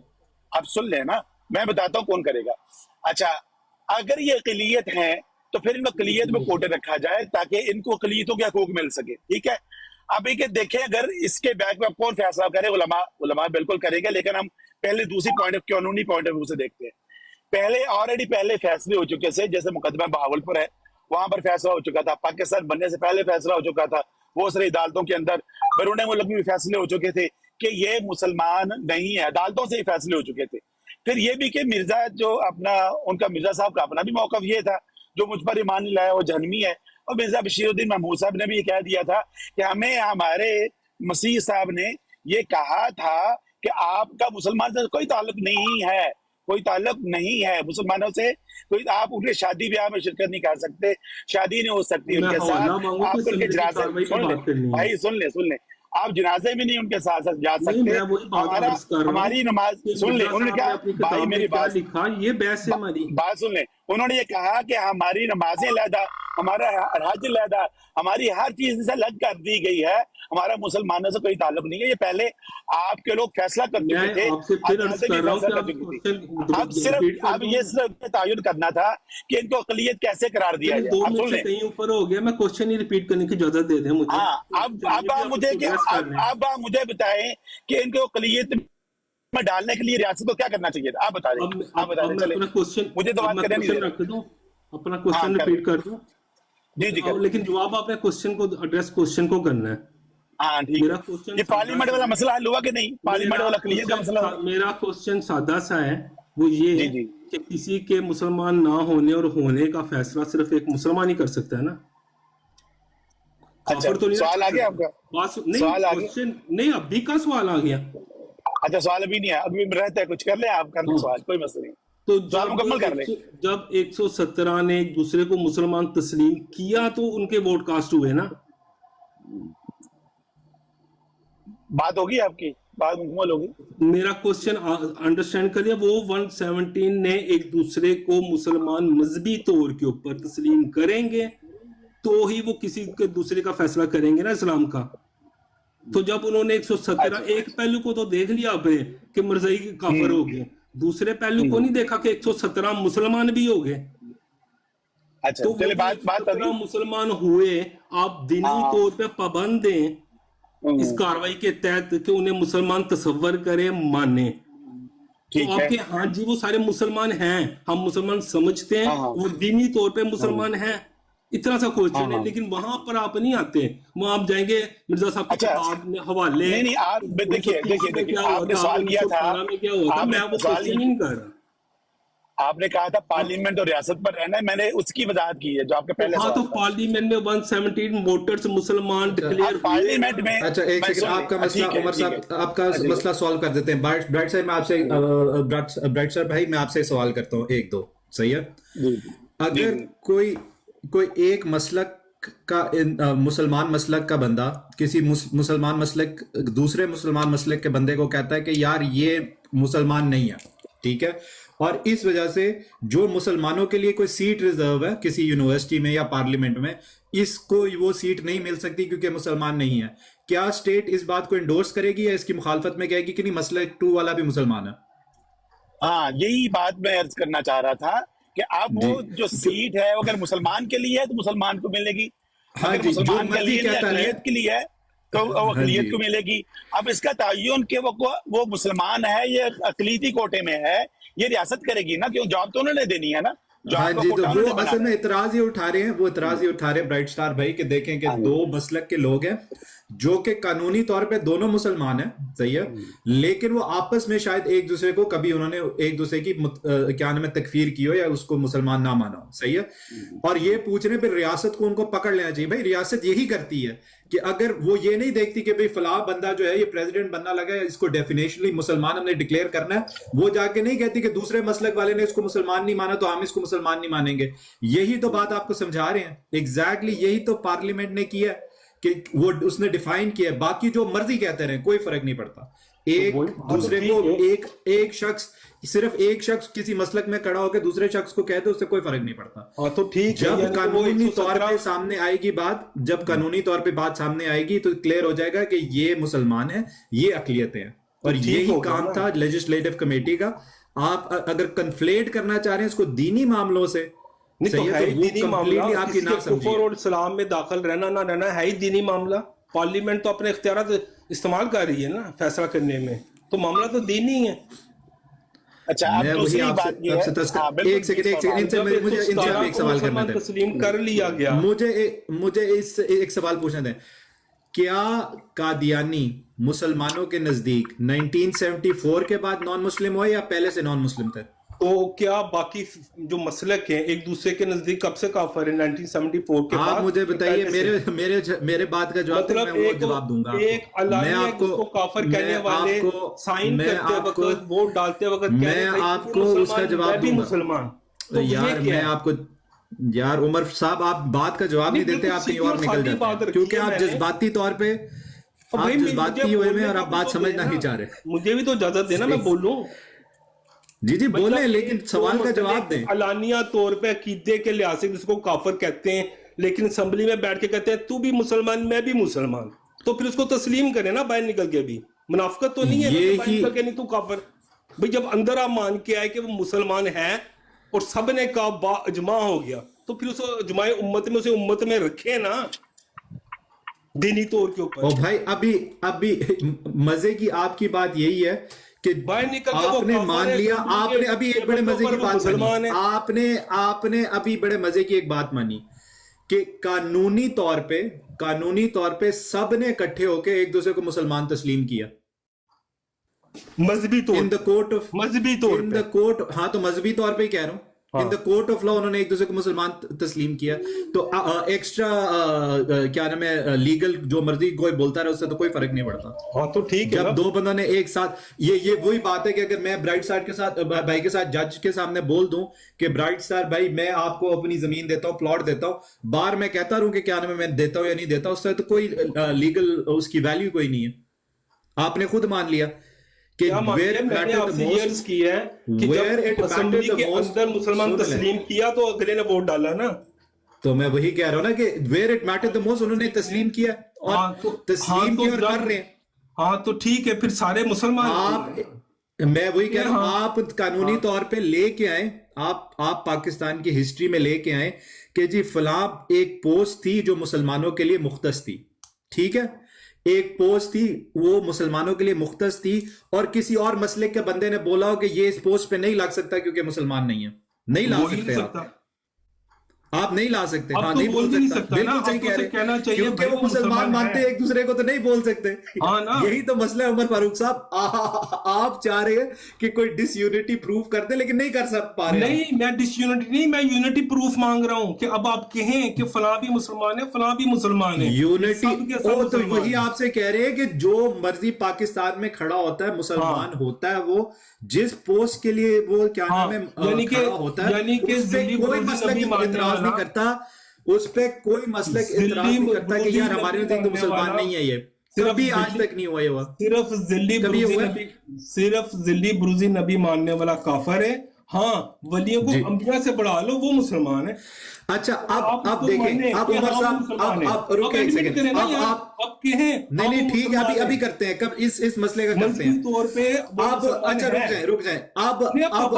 आप सुन लेना, मैं बताता हूँ कौन करेगा। अच्छा, अगर ये अकलियत है तो फिर इन अकलियत में कोटे रखा जाए ताकि इनको अकलियतों के हकूक मिल सके, ठीक है। अब ये देखें, अगर इसके बैक में कौन फैसला करे, उलमा बिल्कुल करेंगे, लेकिन हम पहले दूसरी पॉइंट ऑफ कानूनी पॉइंट ऑफ व्यू से देखते हैं। पहले फैसले हो चुके थे, जैसे मुकदमा बहावलपुर है, वहां पर फैसला हो चुका था। पाकिस्तान बनने से पहले फैसला हो चुका था। बहुत सारी अदालतों के अंदर बैरून मुल्क में भी फैसले हो चुके थे कि ये मुसलमान नहीं है, अदालतों से ही फैसले हो चुके थे। फिर ये भी कि मिर्जा जो उनका मिर्जा साहब का अपना भी मौकफ ये था, जो मुझ पर ईमान नहीं लाया वो जहन्नमी है। और मिर्जा बशीरुद्दीन महमूद साहब ने भी ये कह दिया था कि हमें हमारे मसीह साहब ने ये कहा था कि आपका मुसलमान से कोई ताल्लुक नहीं है, कोई ताल्लुक नहीं है मुसलमानों से, कोई आप उनके शादी ब्याह में शिरकत नहीं कर सकते, शादी नहीं हो सकती उनके साथ, आप उनके जनाजे सुन ले आप जनाजे भी नहीं उनके साथ साथ जा सकते। हमारी नमाज सुन ले, उन्होंने क्या, भाई मेरी बात लिखा, ये बहस है हमारी, बात सुन ले। उन्होंने ये कहा कि हमारी नमाजें अलहदा, हमारा हज अलहदा, हमारी हर चीज से अलग कर दी गई है, हमारा मुसलमानों से कोई ताल्लुक नहीं है। ये पहले आपके लोग फैसला कर चुके थे, अब सिर्फ अब ये सिर्फ तयन करना था कि इनको अकलियत कैसे करार दिया जाए। 2 मिनट से कहीं ऊपर हो गया, मैं क्वेश्चन ही रिपीट करने की इजाजत दे दें मुझे। हाँ, अब आप मुझे बताएं कि इनको अकलियत में डालने के लिए रियासत को क्या करना चाहिए था, आप बता दें। आप बता दें, चले मुझे तो बात करने नहीं रख दूं, अपना क्वेश्चन रिपीट कर दूं। जी लेकिन जवाब आपने क्वेश्चन को एड्रेस, क्वेश्चन को करना है। हाँ ठीक है। ये पार्लियामेंट वाला मसला हल हुआ कि नहीं? पार्लियामेंट वाला क्लियर का मसला। मेरा क्वेश्चन सादा सा है, वो ये है कि किसी के मुसलमान ना होने और होने का फैसला सिर्फ एक मुसलमान ही कर सकता है ना। अच्छा, तो सवाल आ गया आपका? सवाल आ गया नहीं, अभी का सवाल आ गया। अच्छा, सवाल अभी नहीं है, अभी रहता है, कुछ कर ले आप, कर सवाल, कोई मसला नहीं। तो मुकम्मल कर ले। जब 117 ने एक दूसरे को मुसलमान तस्लीम किया तो उनके वोट कास्ट हुए ना। बात होगी आपकी, बात मुकम्मल होगी। मेरा क्वेश्चन अंडरस्टैंड करिए, वो 117 ने एक दूसरे को मुसलमान मजहबी तौर के ऊपर तस्लीम करेंगे तो ही वो किसी के दूसरे का फैसला करेंगे ना इस्लाम का। तो जब उन्होंने 117, एक पहलू को तो देख लिया आपने कि मरज़ई काफिर हो गए, दूसरे पहलू को नहीं देखा कि 117 मुसलमान भी हो गए। अच्छा, तो चलिए बात मुसलमान हुए, आप दीनी तौर पे पाबंद हैं इस कार्रवाई के तहत कि उन्हें मुसलमान तस्वर करे, माने। तो आपके हाँ जी वो सारे मुसलमान हैं, हम मुसलमान समझते हैं, वो दीनी तौर पे मुसलमान हैं, इतना सा क्वेश्चन है। लेकिन वहां पर आप नहीं आते, वहां आप जाएंगे मिर्जा साहब के हवाले। नहीं, आप देखिए आपने सवाल किया था, क्या हुआ था, मैं वो क्वेश्चन नहीं कर रहा। आपने कहा था पार्लियामेंट और रियासत पर रहना है, मैंने उसकी वजाहत की है जो आपके पहले। हाँ, तो पार्लियामेंट में 117 वोटर्स मुसलमान डिक्लेयर पार्लियामेंट में। अच्छा, एक सेकंड, आपका मसला उमर साहब, आपका मसला सॉल्व कर देते हैं। ब्राइट साहब, मैं आपसे ब्राइट साहब भाई, मैं आपसे सवाल करता हूँ, 1-2 सही है। अगर कोई एक मसलक का मुसलमान मसलक का बंदा किसी मुसलमान मसलक दूसरे मुसलमान मसलक के बंदे को कहता है कि यार ये मुसलमान नहीं है, ठीक है, और इस वजह से जो मुसलमानों के लिए कोई सीट रिजर्व है किसी यूनिवर्सिटी में या पार्लियामेंट में, इसको वो सीट नहीं मिल सकती क्योंकि मुसलमान नहीं है, क्या स्टेट इस बात को इंडोर्स करेगी या इसकी मुखालफत में कहेगी कि नहीं मसलक 2 वाला भी मुसलमान है? हाँ, यही बात मैं अर्ज करना चाह रहा था कि अब वो जो सीट है वो अगर मुसलमान के लिए है तो मुसलमान को मिलेगी, हाँ जी, मुसलमान के लिए अक़लियत के लिए है तो अक़लियत को मिलेगी। अब इसका तयन के वो मुसलमान है, ये अक़लीती कोटे में है, ये रियासत करेगी ना, क्यों जॉब तो उन्होंने देनी है ना। हाँ जी, तो वो असल में इतराज ही उठा रहे हैं, ब्राइट स्टार भाई, कि देखें कि 2 मसलक के लोग हैं जो कि कानूनी तौर पे दोनों मुसलमान हैं, सही है, लेकिन वो आपस में शायद एक दूसरे को कभी उन्होंने एक दूसरे की क्या नाम है तकफीर की हो या उसको मुसलमान ना माना हो, सही है। और ये पूछने पर रियासत को उनको पकड़ लेना चाहिए। भाई रियासत यही करती है कि अगर वो ये नहीं देखती कि भाई फलां बंदा जो है ये प्रेसिडेंट बनना लगा है, इसको डेफिनेशनली मुसलमान हमने डिक्लेयर करना है, वो जाके नहीं कहती कि दूसरे मसलक वाले ने इसको मुसलमान नहीं माना तो हम इसको मुसलमान नहीं मानेंगे। यही तो बात आपको समझा रहे हैं, एग्जैक्टली यही तो पार्लियामेंट ने किया कि वो उसने डिफाइन किया, बाकी जो मर्जी कहते रहे कोई फर्क नहीं पड़ता। ایک دوسرے کو ایک شخص صرف ایک شخص کسی مسلک میں کھڑا ہو کے دوسرے شخص کو کہتے اس سے کوئی فرق نہیں پڑتا. تو ٹھیک ہے، جب قانونی طور پہ سامنے آئے گی بات، جب قانونی طور پہ بات سامنے آئے گی تو کلیئر ہو جائے گا کہ یہ مسلمان ہیں، یہ اقلیتیں ہیں. اور یہی کام تھا لیجسلیٹو کمیٹی کا. آپ اگر کنفلیٹ کرنا چاہ رہے ہیں اس کو دینی معاملوں سے، آپ کی کفر اور اسلام میں داخل رہنا نہ رہنا ہے ہی دینی معاملہ. پارلیمنٹ تو اپنے اختیارات استعمال کر رہی ہے نا فیصلہ کرنے میں، تو معاملہ تو دینی ہے. اچھا اب دوسری بات یہ ہے، ایک سیکنڈ مجھے ان سے ایک سوال کرنا تھا، تسلیم کر لیا گیا. مجھے اس ایک سوال پوچھنا تھا. کیا قادیانی مسلمانوں کے نزدیک 1974 کے بعد نان مسلم ہوئے یا پہلے سے نان مسلم تھے؟ تو کیا باقی جو مسلک ہیں ایک دوسرے کے نزدیک کب سے کافر ہیں 1974 کے بعد؟ آپ مجھے بتائیے، میرے بات کا جواب میں وہ جواب دوں گا. ایک علانیہ جس کو کافر کہنے والے سائن کرتے وقت ووٹ ڈالتے وقت میں آپ کو اس کا جواب دوں گا. یار میں آپ کو یار عمر صاحب آپ بات کا جواب نہیں دیتے، آپ کہیں اور نکل جاتے ہیں کیونکہ آپ جذباتی طور پہ آپ جذباتی ہوئے میں اور آپ بات سمجھنا نہیں چاہ رہے. مجھے بھی تو اجازت دینا میں بولوں. جی بولیں، لیکن سوال کا جواب دیں. علانیہ طور پہ عقیدے کے لحاظ سے جس کو کافر کہتے ہیں، لیکن اسمبلی میں بیٹھ کے کہتے ہیں تو بھی مسلمان میں بھی مسلمان، تو پھر اس کو تسلیم کریں نا باہر نکل کے. بھی منافقت تو نہیں ہے باہر نکل کے نہیں تو کافر. بھئی جب اندر آپ مان کے آئے کہ وہ مسلمان ہے اور سب نے کہا با اجماع ہو گیا، تو پھر اس اجماع امت میں اسے امت میں رکھے نا دینی طور کے اوپر. او بھائی ابھی مزے کی آپ کی بات یہی ہے کہ آپ نے مان لیا، آپ نے ابھی ایک بڑے مزے کی بات مانی، آپ نے ابھی بڑے مزے کی ایک بات مانی کہ قانونی طور پہ سب نے اکٹھے ہو کے ایک دوسرے کو مسلمان تسلیم کیا مذہبی طور ہاں تو مذہبی طور پہ ہی کہہ رہا ہوں. ان دا کورٹ آف لا انہوں نے ایک دوسرے کو مسلمان تسلیم کیا. تو ایکسٹرا کیا نام ہے لیگل جو مرضی کوئی بولتا رہے اس سے تو کوئی فرق نہیں پڑتا. ہاں تو ٹھیک ہے، جب دو بندوں نے ایک ساتھ یہ وہی بات ہے کہ اگر میں برائٹ سٹار کے ساتھ بھائی کے ساتھ جج کے سامنے بول دوں کہ برائٹ سٹار بھائی میں آپ کو اپنی زمین دیتا ہوں، پلاٹ دیتا ہوں، باہر میں کہتا رہوں کہ کیا نام ہے میں دیتا ہوں یا نہیں دیتا، اس سے تو کوئی لیگل اس کی ویلیو کوئی نہیں ہے. آپ نے خود مان لیا کہ مسلمان تسلیم کیا تو اگلے نے ووٹ ڈالا نا. تو میں وہی کہہ رہا ہوں نا کہ where it mattered the most انہوں نے تسلیم کیا اور تسلیم کیا اور کر رہے ہیں. ہاں تو ٹھیک ہے، پھر سارے مسلمان. میں وہی کہہ رہا ہوں آپ قانونی طور پہ لے کے آئیں، آپ پاکستان کی ہسٹری میں لے کے آئیں کہ جی فلاں ایک پوسٹ تھی جو مسلمانوں کے لیے مختص تھی، ٹھیک ہے، ایک پوسٹ تھی وہ مسلمانوں کے لیے مختص تھی اور کسی اور مسلک کے بندے نے بولا ہو کہ یہ اس پوسٹ پہ نہیں لگ سکتا کیونکہ مسلمان نہیں ہے. نہیں لا سکتے آپ نہیں لا سکتے. ہاں نہیں بول سکتا، بالکل صحیح کہہ رہے ہیں کیونکہ وہ مسلمان مانتے ہیں ایک دوسرے کو تو نہیں بول سکتے. یہی تو مسئلہ ہے عمر فاروق صاحب، آپ چاہ رہے ہیں کہ کوئی ڈس یونٹی پروف کر دے لیکن نہیں کر پا رہے. نہیں میں ڈس یونٹی نہیں، میں یونٹی پروف مانگ رہا ہوں کہ اب آپ کہیں کہ فلاں بھی مسلمان ہے فلاں بھی مسلمان ہے. یونٹی تو وہی آپ سے کہہ رہے ہیں کہ جو مرضی پاکستان میں کھڑا ہوتا ہے مسلمان ہوتا ہے، وہ جس پوسٹ کے لیے وہ کیا نام ہے کھڑا ہوتا ہے اس پہ کوئی مسلک اعتراض نہیں کرتا، اس پہ کوئی مسلک اعتراض نہیں کرتا کہ یار ہمارے نزدیک تو مسلمان نہیں ہے. یہ کبھی آج تک نہیں ہوا. یہ ہوا صرف ذلی بروزی نبی ماننے والا کافر ہے. ہاں ولیوں کو انبیاء سے بڑھا لو وہ مسلمان ہے. اچھا اب دیکھیں، اب عمر صاحب اب رکیں ایک سیکنڈ، اب کہیں نہیں ٹھیک ہے ابھی کرتے ہیں، کب اس مسئلے کا کرتے ہیں طور پہ. اب اچھا رک جائیں اب آپ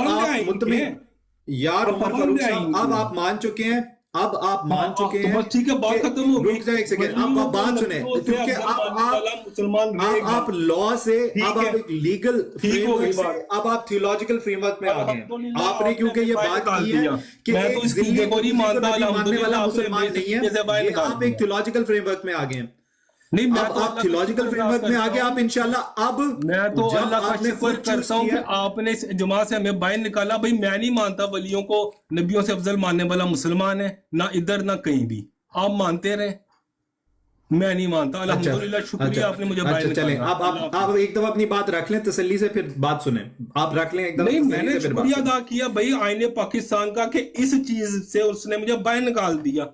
مطمئن یار عمر فاروق صاحب اب آپ مان چکے ہیں، اب آپ مان چکے ہیں، ٹھیک ہے بات ختم ہو گئی. رک جائیں ایک سیکنڈ، آپ بات سنیں کیونکہ آپ لا سے اب آپ ایک لیگل فریم ورک سے اب آپ تھیولوجیکل فریم ورک میں آ گئے ہیں. آپ نے کیونکہ یہ بات کی ہے کہ ایک ذلی کو ماننے والا مسلمان نہیں ہے، یہ آپ ایک تھیولوجیکل فریم ورک میں آ گئے ہیں. اب آپ تھیولوجیکل فریم ورک میں آگے آپ انشاءاللہ اب میں تو اللہ کا شکر کرتا ہوں کہ آپ نے اس جماعت سے ہمیں باہر نکالا. بھائی میں نہیں مانتا ولیوں کو نبیوں سے افضل ماننے والا مسلمان ہے، نہ ادھر نہ کہیں بھی. آپ مانتے رہے، میں نہیں مانتا. الحمدللہ شکریہ آپ نے مجھے باہر نکالا. چلیں آپ ایک دفعہ اپنی بات رکھ لیں تسلی سے، پھر بات سنیں. آپ رکھ لیں ایک دفعہ. نہیں میں نے شکریہ ادا کیا بھائی آئین پاکستان کا کہ اس چیز سے اس نے مجھے باہر نکال دیا.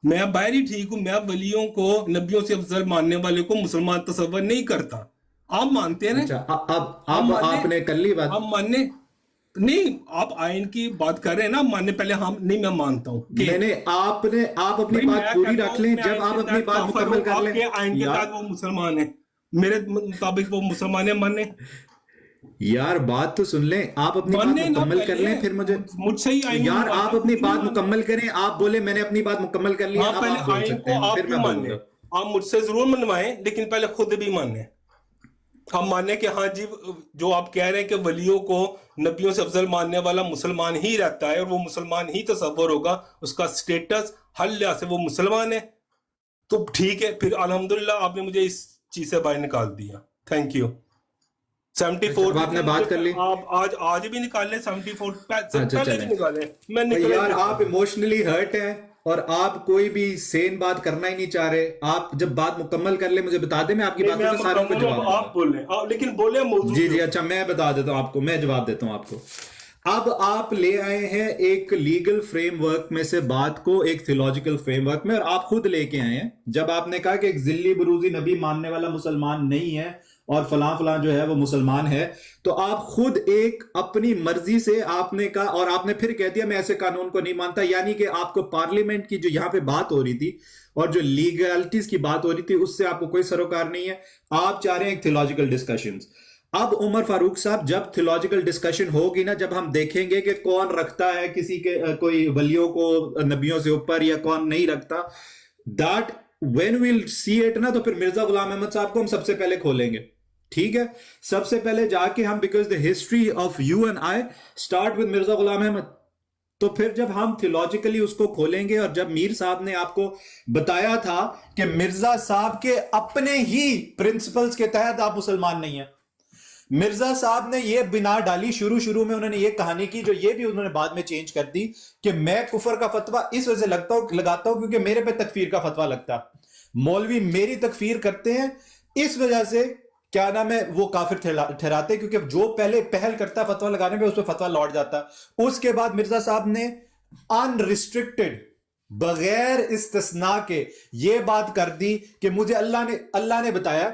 میں باہر ہی ٹھیک ہوں. میں ولیوں کو نبیوں سے افضل ماننے والے کو مسلمان تصور نہیں کرتا. آپ مانتے ہیں اچھا اب آپ نے کر لی بات. ہم ماننے نہیں, آپ آئین کی بات کر رہے ہیں نا, ماننے پہلے ہم نہیں, میں مانتا ہوں آپ اپنی بات پوری رکھ لیں, جب آپ اپنی بات مکمل کر لیں. آئین کے تحت وہ مسلمان ہیں, میرے مطابق وہ مسلمان ہیں, ماننے یار بات تو سن لیں, آپ اپنی بات مکمل کر لیں, پھر مجھ سے ہی آئین یار آپ اپنی بات مکمل کریں. آپ بولے میں نے اپنی بات مکمل کر لی, آپ پہلے آئین کو آپ بھی ماننے, آپ مجھ سے ضرور منوائیں لیکن پہلے خود بھی ماننے. ہم ماننے کہ ہاں جی جو آپ کہہ رہے ہیں کہ ولیوں کو نبیوں سے افضل ماننے والا مسلمان ہی رہتا ہے اور وہ مسلمان ہی تصور ہوگا, اس کا سٹیٹس ہر لحاظ سے وہ مسلمان ہے, تو ٹھیک ہے پھر الحمدللہ آپ نے مجھے اس چیز سے باہر نکال دیا. Thank you. 74 آپ نے بات کر لی, آپ آج بھی نکال لیں 74 پہلے بھی نکالیں. میں یار آپ ایموشنلی ہرٹ ہیں اور آپ کوئی بھی سین بات کرنا ہی نہیں چاہ رہے. آپ جب بات مکمل کر لیں مجھے بتا دیں, میں آپ کی باتوں کا ساروں کو جواب. آپ بولیں لیکن بولیں موضوع. جی اچھا میں بتا دیتا ہوں آپ کو, میں جواب دیتا ہوں آپ کو. اب آپ لے آئے ہیں ایک لیگل فریم ورک میں سے بات کو ایک تھیولوجیکل فریم ورک میں, اور آپ خود لے کے آئے ہیں جب آپ نے کہا کہ ایک ذلی بروزی نبی ماننے والا مسلمان نہیں ہے اور فلاں فلاں جو ہے وہ مسلمان ہے, تو آپ خود ایک اپنی مرضی سے آپ نے کہا, اور آپ نے پھر کہہ دیا میں ایسے قانون کو نہیں مانتا. یعنی کہ آپ کو پارلیمنٹ کی جو یہاں پہ بات ہو رہی تھی اور جو لیگلٹیز کی بات ہو رہی تھی اس سے آپ کو کوئی سروکار نہیں ہے. آپ چاہ رہے ہیں ایک تھیولوجیکل ڈسکشنز. اب عمر فاروق صاحب جب تھیولوجیکل ڈسکشن ہوگی نا, جب ہم دیکھیں گے کہ کون رکھتا ہے کسی کے کوئی ولیوں کو نبیوں سے اوپر یا کون نہیں رکھتا, that when we'll see it نا, تو پھر مرزا غلام احمد صاحب کو ہم سب سے پہلے کھولیں گے. ٹھیک ہے, سب سے پہلے جا کے ہم, because the history of you and I start with Mirza Ghulam Ahmad. تو پھر جب ہم تھیولوجیکلی اس کو کھولیں گے, اور جب میر صاحب نے آپ کو بتایا تھا کہ مرزا صاحب کے اپنے ہی پرنسپلز کے تحت آپ مسلمان نہیں ہیں, مرزا صاحب نے یہ بنا ڈالی شروع میں, انہوں نے یہ کہانی کی جو یہ بھی انہوں نے بعد میں چینج کر دی کہ میں کفر کا فتویٰ اس وجہ سے لگاتا ہوں کیونکہ میرے پہ تکفیر کا فتویٰ لگتا, مولوی میری تکفیر کرتے ہیں اس وجہ سے کیا نام ہے وہ کافر ٹھہراتے, کیونکہ جو پہلے پہل کرتا فتویٰ لگانے پہ اس پہ فتویٰ لوٹ جاتا. اس کے بعد مرزا صاحب نے انریسٹرکٹڈ بغیر استثناء کے یہ بات کر دی کہ مجھے اللہ نے بتایا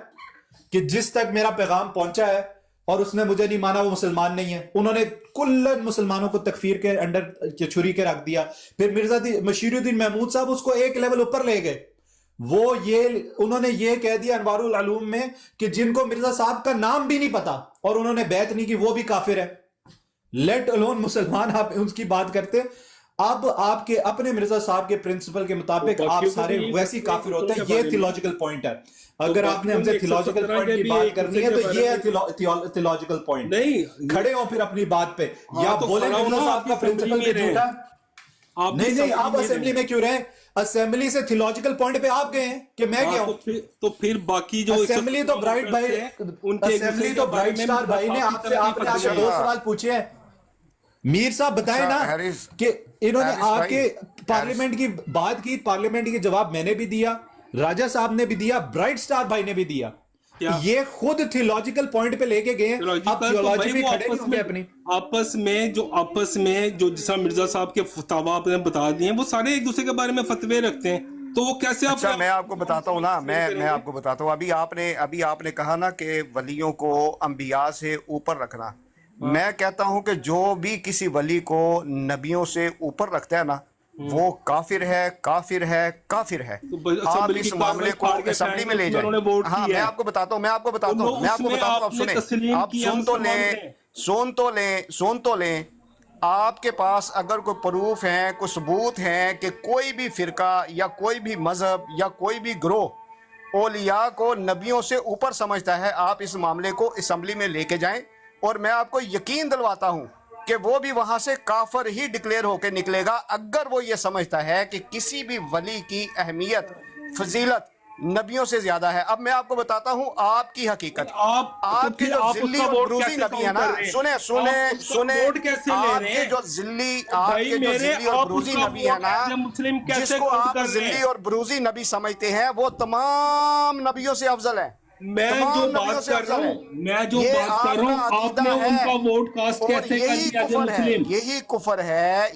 کہ جس تک میرا پیغام پہنچا ہے اور اس نے مجھے نہیں مانا وہ مسلمان نہیں ہے. انہوں نے کل مسلمانوں کو تکفیر کے انڈر چھری کے رکھ دیا. پھر مرزا مشیر الدین محمود صاحب اس کو ایک لیول اوپر لے گئے, وہ انہوں نے یہ کہہ دیا انوار العلوم میں کہ جن کو مرزا صاحب کا نام بھی نہیں پتا اور انہوں نے بیعت نہیں کی وہ بھی کافر ہے, لیٹ الون مسلمان آپ اس کی بات کرتے. اب آپ کے اپنے مرزا صاحب کے پرنسپل کے مطابق آپ سارے ویسی کافر ہوتے ہیں. یہ تھیولوجیکل پوائنٹ ہے. اگر آپ نے ہم سے تھیولوجیکل پوائنٹ کی بات کرنی ہے تو یہ ہے تھیولوجیکل پوائنٹ. نہیں کھڑے ہوں پھر اپنی بات پہ, یا بولیں مرزا صاحب کا پرنسپل بھی جھوٹا. نہیں آپ اسمبلی میں کیوں رہے, اسمبلی سے تھیولوجیکل پوائنٹ پہ آپ گئے ہیں کہ میں گیا ہوں. تو پھر باقی جو اسمبلی تو برائٹ بھائی, اسمبلی تو برائٹ سٹار بھائی نے آپ سے دو سوال پوچھے ہیں. میر صاحب بتائیں نا کہ انہوں نے آ کے پارلیمنٹ کی بات کی, پارلیمنٹ کے جواب میں نے بھی دیا, راجہ صاحب نے بھی دیا, برائٹ سٹار بھائی نے بھی دیا. یہ خود تھیولوجیکل پوائنٹ پہ لے کے گئے. اب تھیولوجی پہ کھڑے نہیں ہوں گے اپنی آپس میں جو جیسا مرزا صاحب کے فتاوا آپ نے بتا دیے ہیں, وہ سارے ایک دوسرے کے بارے میں فتوے رکھتے ہیں, تو وہ کیسے آپ. اچھا میں آپ کو بتاتا ہوں نا, میں آپ کو بتاتا ہوں. ابھی آپ نے کہا نا کہ ولیوں کو انبیاء سے اوپر رکھنا. میں کہتا ہوں کہ جو بھی کسی ولی کو نبیوں سے اوپر رکھتا ہے نا وہ کافر ہے. آپ اس معاملے کو اسمبلی میں لے جائیں. ہاں میں آپ کو بتاتا ہوں آپ سنیں, آپ سن تو لیں. آپ کے پاس اگر کوئی پروف ہیں, کوئی ثبوت ہیں کہ کوئی بھی فرقہ یا کوئی بھی مذہب یا کوئی بھی گروہ اولیاء کو نبیوں سے اوپر سمجھتا ہے, آپ اس معاملے کو اسمبلی میں لے کے جائیں, اور میں آپ کو یقین دلواتا ہوں کہ وہ بھی وہاں سے کافر ہی ڈکلیئر ہو کے نکلے گا اگر وہ یہ سمجھتا ہے کہ کسی بھی ولی کی اہمیت فضیلت نبیوں سے زیادہ ہے. اب میں آپ کو بتاتا ہوں آپ کی حقیقت. آپ کے جو ذلی اور بروزی نبی ہے نا, سنیں آپ کے جو ذلی اور بروزی نبی ہے نا, جس کو آپ ذلی اور بروزی نبی سمجھتے ہیں وہ تمام نبیوں سے افضل ہے. मैं तमाम जो नबियों बात से कर रहा अफजल है। हूँ, मैं जो ये बात कर रहा आपका हूँ, अकीदा आपने है उनका वोट कास्ट और कैसे कर यही दिया एज ए कुफर है, मुस्लिम?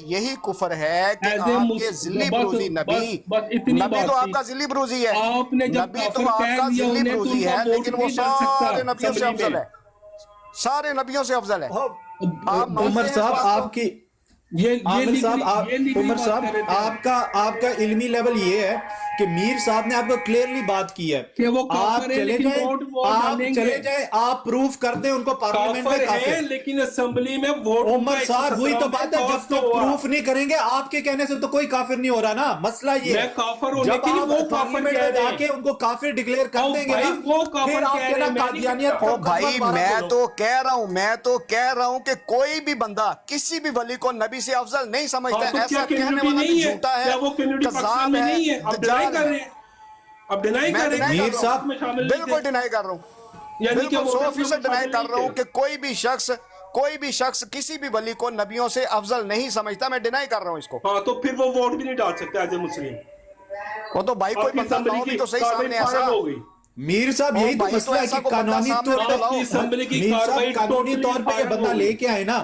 यही कुफर है कि एज ए आपके जिली बस बरूजी नबी, बस इतनी नबी बात तो थी। आपका जिली बरूजी है, आपने जब नबी तो काफिर कह आपका दिया जिली उन्हें, तो बरूजी उनका है, वोट लेकिन वो नहीं डाल सकता सारे नबियों से असेंबली अफजल में। है, सारे नबियों से अफजल है। आप उमर मानते हैं इस साहब बात को? आपकी ये आमिर साहब ये लीगली उमर बात साहब कर रहे थे आपका इल्मी लेवल ये है कि मीर साहब ने आपको क्लियरली बात की है कि वो आप काफिर है, चले लेकिन जाए, वोट आप डालेंगे। चले जाए, आप प्रूफ कर दें उनको पार्लियामेंट काफिर में है, काफिर। लेकिन असेंबली में वोट उमर साहब वही तो बात है, जब तक प्रूफ नहीं करेंगे आपके कहने से तो कोई काफिर नहीं हो रहा ना। मसला ये मैं है काफिर होने जब के लिए आप वो काफिर पार्लियामेंट कह में रहे हैं। जाके उनको काफिर डिक्लेयर कर और देंगे भाई ना, वो काफिर फिर आप कह रहे कहना हैं, मैं नहीं कादियानियत कहता। का ओ भाई खतवा मैं बोलो। तो कह रहा हूं कि कोई भी बंदा किसी भी वली को नबी से अफजल नहीं समझता। हाँ, तो क्या ऐसा कहने कम्युनिटी वाला भी नहीं है? झूठा है, क्या वो कम्युनिटी पाकिस्तान कज़ाब में है, नहीं है? अब डिनाई दज्जाल कर है। रहे हैं, अब डिनाई मैं कर रहे हैं डिनाई कि मीर कर साहब, रहा हूं, में शामिल बिल्कुल नहीं थे। डिनाई कर रहा हूं, यानी कि बिल्कुल वो 100% डिनाई शामिल कर नहीं रहा हूं थे। कि कोई भी शख्स किसी भी वली को नबियों से अफजल नहीं समझता। मैं डिनाई कर रहा हूं इसको। हाँ, तो फिर वो वोट भी नहीं डाल सकता एज ए मुस्लिम। वो तो भाई कोई आपकी बंदा असेंबली लाओ भी की तो सही सामने कार्रवाई ऐसा। हो गई। मीर साहब ओ यही तो भाई, तो मसला है ऐसा कि को बंदा कानूनी सामने तौर पे आपकी असेंबली की मीर साहब कार्रवाई कानूनी totally तौर पे ये फायर बंदा हो गई। लेके आए ना,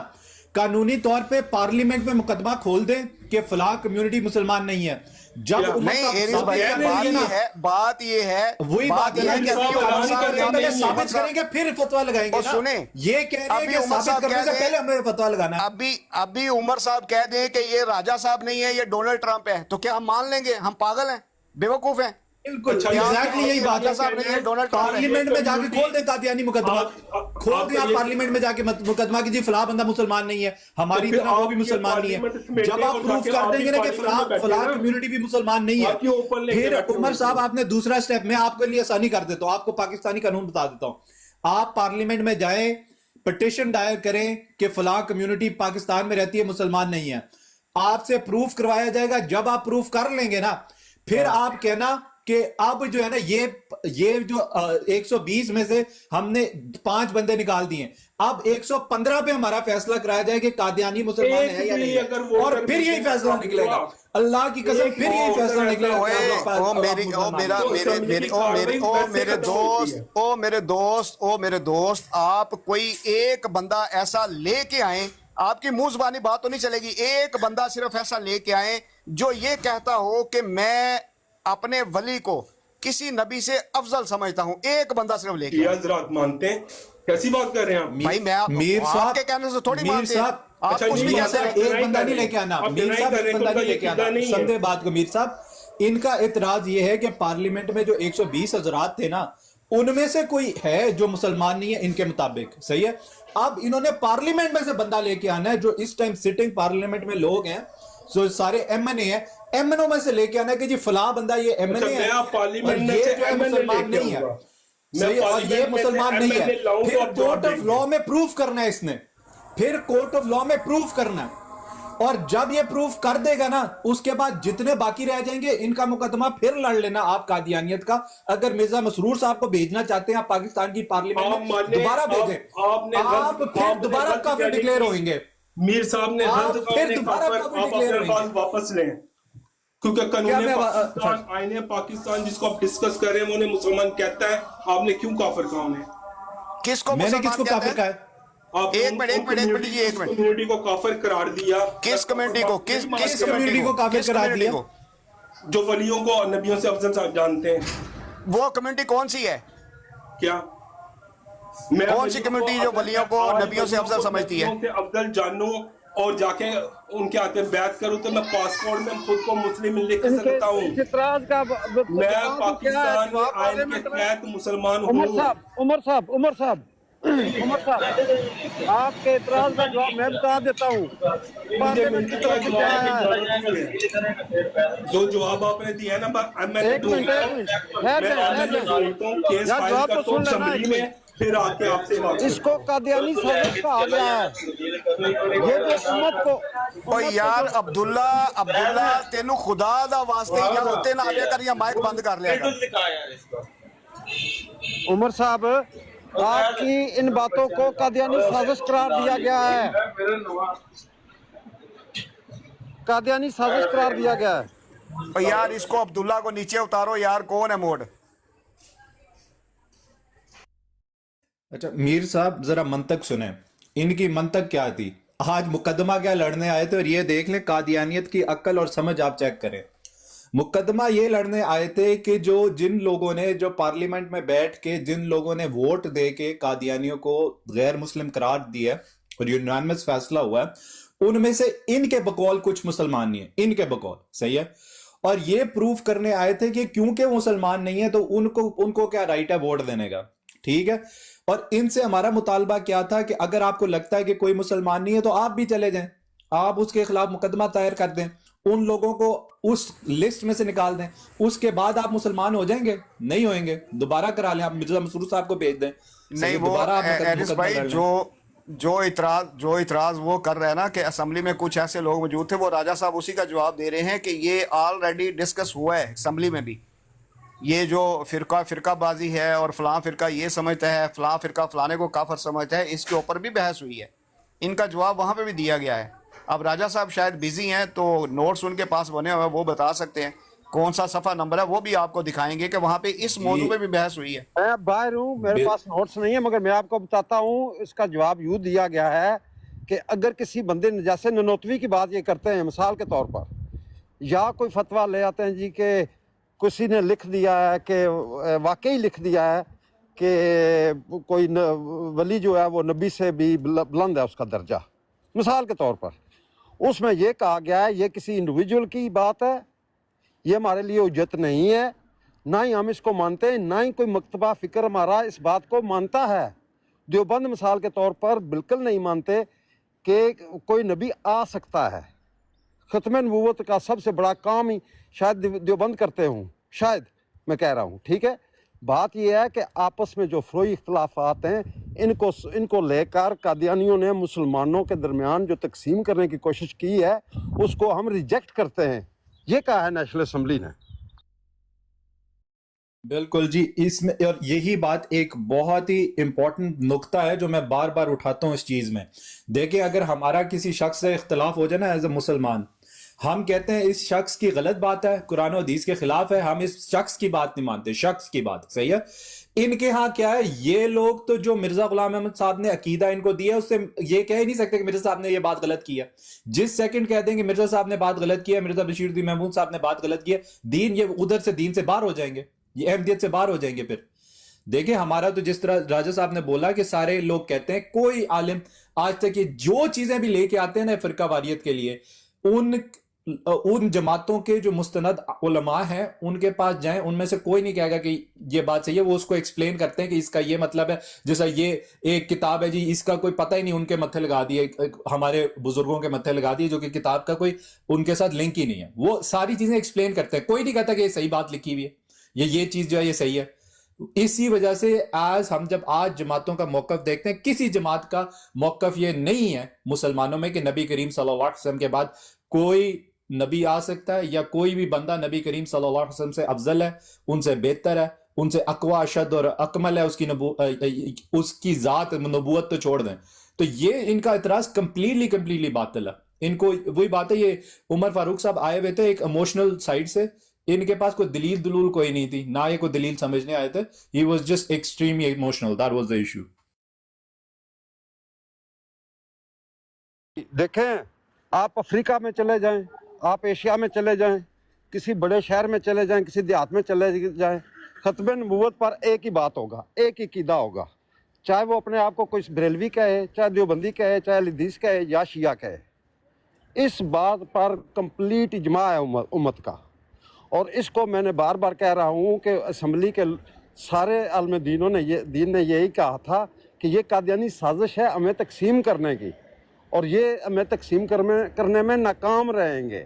कानूनी तौर पे पार्लियामेंट में मुकदमा खोल दें कि फलाह कम्युनिटी मुसलमान नहीं है। जब क्या? उमर नहीं साहब एरिस साबित भाई, कर बात देंगे ये ना, है, बात ये है, वही बात ये है है कि कि अभी कानूनी उमर साहब तौर पे कह पहले रहे हैं, साबित उमर साहब- करेंगे फिर फतवा लगाएंगे और ना। सुने, ये कह रहे हैं अभी कि उमर साबित साहब करने कह से रहे पहले हमें फतवा लगाना है। अभी उमर साहब कह दें कि ये राजा साहब नहीं है, ये डोनाल्ड ट्रंप है, तो क्या हम मान लेंगे? हम पागल हैं, बेवकूफ हैं? बिल्कुल अच्छा, एग्जैक्टली यही बात राजा है। साहब नहीं है, डोनाल्ड ट्रंप है। पार्लियामेंट में जाके खोल दे कादियानी मुकदमा, खोल दिया पार्लियामेंट में जाके मुकदमा की जी फलाह बंदा मुसलमान नहीं है, हमारी तो फिर तरह वो आप भी ये मुसलमान नहीं है। पार्लियामेंट समेटे जब आप और प्रूफ जाके कर आप देंगे ना कि पार्लियामेंट में बैठे फलाह ना, कम्युनिटी भी मुसलमान नहीं है, आप ये ओपन लेके फिर बैठे उमर हुए साहब हैं। आपने दूसरा स्टेप मैं आपके लिए आसानी कर देता हूँ, आपको पाकिस्तानी कानून बता देता हूँ। आप पार्लियामेंट में जाएं, पिटिशन दायर करें कि फलाह कम्युनिटी पाकिस्तान में रहती है, मुसलमान नहीं है, आपसे प्रूफ करवाया जाएगा। जब आप प्रूफ कर लेंगे ना, फिर आप कहना कि अब जो है ना ये जो 120 में से हमने 5 बंदे निकाल दिए, अब 115 पे हमारा फैसला कराया जाए कि कादियानी मुसलमान है या नहीं अगर है, वोटर और फिर यही फैसला निकलेगा। अल्लाह की कसम, एक फिर यही फैसला निकलेगा कि आप लोग ओ मेरी ओ मेरा मेरे दोस्त आप कोई एक बंदा ऐसा लेके आए, आपकी मुंह जुबानी बात तो नहीं चलेगी, एक बंदा सिर्फ ऐसा लेके आए जो ये कहता हो कि मैं अपने वली को किसी नबी से अफजल समझता हूं। एक बंदा सिर्फ लेके ये आए। हजरात मानते हैं? कैसी बात कर रहे हैं आप? भाई मैं मीर साहब, आपके कहने से थोड़ी मीर मानते हैं। साहब, आप अच्छा, कुछ नहीं भी मीर कहते साहब हैं। एक बंदा नहीं लेके आना, आप मीर डिनाई साहब कर रहे एक हैं, बंदा तो नहीं लेके उनका आना। ये समझे बात को मीर साहब, इनका इतराज ये है कि पार्लियामेंट में जो 120 हजरात थे ना, उनमें से कोई है जो मुसलमान नहीं है इनके मुताबिक, सही है। अब इन्होंने पार्लियामेंट में से बंदा लेके आना है, जो इस टाइम सिटिंग पार्लियामेंट में लोग हैं, जो सारे एमएनए हैं, एमएनओ में से लेके आना है कि जी फलां बंदा ये एमएनए अच्छा, है मैं पार्लियामेंट और में ये से जो है MNA मुसलमान लेके नहीं है, आऊंगा। सही है, और ये मुसलमान नहीं है। फिर कोर्ट ऑफ लॉ में प्रूफ करना है इसने, फिर कोर्ट ऑफ लॉ में प्रूफ करना है, और जब ये प्रूफ कर देगा ना, उसके बाद जितने बाकी रह जाएंगे इनका मुकदमा फिर लड़ लेना आप कादियानियत का। अगर मिर्जा मसरूर साहब को भेजना चाहते हैं आप पाकिस्तान की पार्लियामेंट में, दोबारा भेजें, आप फिर दोबारा काफिर डिक्लेयर होंगे। मीर साहब ने आप रद्द फिर करने दोबारा का कभी आप declare अपने पास वापस लें, क्योंकि कानून पाकिस्तान, आईने पाकिस्तान जिसको आप डिस्कस कर रहे हैं, उन्हें मुसलमान कहता है, आपने क्यों काफिर कहा उन्हें? किसको मैंने मुसलमान किसको कहते काफिर हैं? कहा है? आप एक मिनट जी, एक मिनट। कम्युनिटी को काफिर करार दिया। किस कम्युनिटी को? किस कम्युनिटी को काफिर किस करार कम्युनिटी दिया? को? जो वलियों को और नबियों से अफजल साहब जानते हैं, वो कम्युनिटी कौन सी है? क्या कौन सी कम्युनिटी जो वलियों को नबियों से अफजल समझती है? नबियों से अफजल जानूं और जाके उनके आते बैत करूं, तो मैं पासपोर्ट में खुद को मुस्लिम लिख सकता हूँ। मैं पाकिस्तान के आइन के तहत मुसलमान हूँ। उमर साहब आपके इतराज का जवाब मैं बता देता हूँ। पार्लियामेंट की तरफ से क्या है? जो जवाब आपने दिया है ना, मैं एक मिनट केस फाइल जवाब तो करता हूँ सुन लेना असेंबली में, फिर आके आपसे बात इसको कादियानी साजिश कहा गया है। ये जो उम्मत को ओ यार अब्दुल्ला तेनू खुदा दा वास्ते या होते ना आवे कर या माइक बंद कर लिया कर। उमर साहब आपकी इन बातों को कादियानी साजिश करार दिया गया है। कादियानी साजिश करार दिया गया है। ओ यार इसको अब्दुल्ला को नीचे उतारो यार, कौन है मोड? अच्छा मीर साहब जरा मंतक सुने, इनकी मंतक क्या थी? आज मुकदमा क्या लड़ने आए थे, और ये देख लें कादियानियत की अक्ल और समझ आप चेक करें। मुकदमा ये लड़ने आए थे कि जिन लोगों ने जो पार्लियामेंट में बैठ के जिन लोगों ने वोट दे के कादियानियों को गैर मुस्लिम करार दिया और यूनानिमस फैसला हुआ है, उनमें से इनके बकौल कुछ मुसलमान नहीं है, इनके बकौल, सही है। और ये प्रूफ करने आए थे कि क्योंकि मुसलमान नहीं है तो उनको क्या राइट है वोट देने का, ठीक है। और इनसे हमारा मुतालबा क्या था कि अगर आपको लगता है कि कोई मुसलमान नहीं है तो आप भी चले जाएं, आप उसके खिलाफ मुकदमा दायर कर दें, उन लोगों को उस लिस्ट में से निकाल दें, उसके बाद आप मुसलमान हो जाएंगे। नहीं होंगे दोबारा करा लें, आप मिर्जा मसरूर साहब को भेज दें, नहीं वो दोबारा आप एनिस भाई जो इतराज वो कर रहे हैं ना कि असेंबली में कुछ ऐसे लोग मौजूद थे, वो राजा साहब उसी का जवाब दे रहे हैं कि ये ऑलरेडी डिस्कस हुआ है असेंबली में भी। ये जो फिरकाबाजी है और फलां फिरका ये समझता है, फलां फिरका फलाने को काफर समझता है, इसके ऊपर भी बहस हुई है। इनका जवाब वहाँ पे भी दिया गया है। अब राजा साहब शायद बिजी हैं तो नोट्स उनके पास बने हुए हैं, वो बता सकते हैं कौन सा सफ़ा नंबर है, वो भी आपको दिखाएंगे कि वहाँ पे इस मौजू पे भी बहस हुई है। मैं बाहर हूँ, मेरे पास नोट्स नहीं है, मगर मैं आपको बताता हूँ इसका जवाब यूँ दिया गया है कि अगर किसी बंदे ने, जैसे ननोतवी की बात ये करते हैं मिसाल के तौर पर, या कोई फतवा ले आते हैं जी कि किसी ने लिख दिया है कि वाकई लिख दिया है कि कोई वली जो है वो नबी से भी बुलंद है उसका दर्जा, मिसाल के तौर पर, उसमें ये कहा गया है ये किसी इंडिविजुअल की बात है, ये हमारे लिए उज्जत नहीं है, ना ही हम इसको मानते हैं, ना ही कोई मकतबा फ़िक्र हमारा इस बात को मानता है। देवबंद मिसाल के तौर पर बिल्कुल नहीं मानते कि कोई नबी आ सकता है। ख़त्म नबूवत का सबसे बड़ा काम ही शायद देवबंद करते हूँ, शायद मैं कह रहा हूँ, ठीक है। बात यह है कि आपस में जो फ़रोई इख्तलाफात हैं इनको लेकर कादियानियों ने मुसलमानों के दरमियान जो तकसीम करने की कोशिश की है उसको हम रिजेक्ट करते हैं, ये कहा है नेशनल असम्बली ने। बिल्कुल जी, इसमें और यही बात एक बहुत ही इंपॉर्टेंट नुक्ता है जो मैं बार बार उठाता हूँ इस चीज़ में। देखिए अगर हमारा किसी शख्स से इख्तलाफ हो जाए ना एज ए मुसलमान, हम कहते हैं इस शख्स की गलत बात है, कुरान और हदीस के खिलाफ है, हम इस शख्स की बात नहीं मानते, शख्स की बात, सही है। इनके यहाँ क्या है, ये लोग तो जो मिर्जा गुलाम अहमद साहब ने अकीदा इनको दिया उससे ये कह ही नहीं सकते कि मिर्जा साहब ने ये बात गलत की है। जिस सेकंड कह देंगे मिर्जा साहब ने बात गलत की है, मिर्जा बशीर उद्दीन महमूद साहब ने बात गलत की है, दीन ये उधर से दीन से बाहर हो जाएंगे, ये अहमदियत से बाहर हो जाएंगे। फिर देखिए हमारा तो जिस तरह राजा साहब ने बोला कि सारे लोग कहते हैं, कोई आलिम आज तक ये जो चीजें भी लेके आते हैं ना फिरका वारियत के लिए, उन जमातों के जो मुस्तनद उलमा हैं उनके पास जाएं, उनमें से कोई नहीं कहेगा कि ये बात सही है। वो उसको एक्सप्लेन करते हैं कि इसका ये मतलब है, जैसा ये एक किताब है जी, इसका कोई पता ही नहीं, उनके मत्थे लगा दिए, हमारे बुजुर्गों के मत्थे लगा दिए, जो कि किताब का कोई उनके साथ लिंक ही नहीं है। वो सारी चीजें एक्सप्लेन करते हैं, कोई नहीं कहता कि ये सही बात लिखी हुई है, ये चीज जो है ये सही है। इसी वजह से हम जब आज जमातों का मौकफ देखते हैं, किसी जमात का मौकफ ये नहीं है मुसलमानों में कि नबी करीम सल्लल्लाहु अलैहि वसल्लम के बाद कोई नबी आ सकता है या कोई भी बंदा नबी करीम सल्लल्लाहु अलैहि वसल्लम से अफजल है, उनसे बेहतर है, उनसे अकवा अशद और अकमल है, उसकी जात नबूवत तो छोड़ दें। तो ये इनका इतराज कंप्लीटली बातिल है। इनको वही बात है, ये उमर फारूक साहब आए हुए थे एक इमोशनल साइड से, इनके पास कोई दलील दुलूल कोई नहीं थी, ना ये कोई दलील समझने आए थे, he was just extremely emotional, that was the issue. देखें, आप अफ्रीका में चले जाएं, आप एशिया में चले जाएं, किसी बड़े शहर में चले जाएं, किसी देहात में चले जाएं, खत्म नबूवत पर एक ही बात होगा, एक ही कीदा होगा, चाहे वो अपने आप को कोई बरेलवी कहे, चाहे देवबंदी कहे, चाहे हदीस कहे या शिया कहे। इस बात पर कंप्लीट इजमा है उम्मत का, और इसको मैंने बार बार कह रहा हूँ कि असम्बली के सारे आलम दीन ने यही कहा था कि ये कादियानी साजिश है हमें तकसीम करने की, और ये हमें तकसीम करने में नाकाम रहेंगे।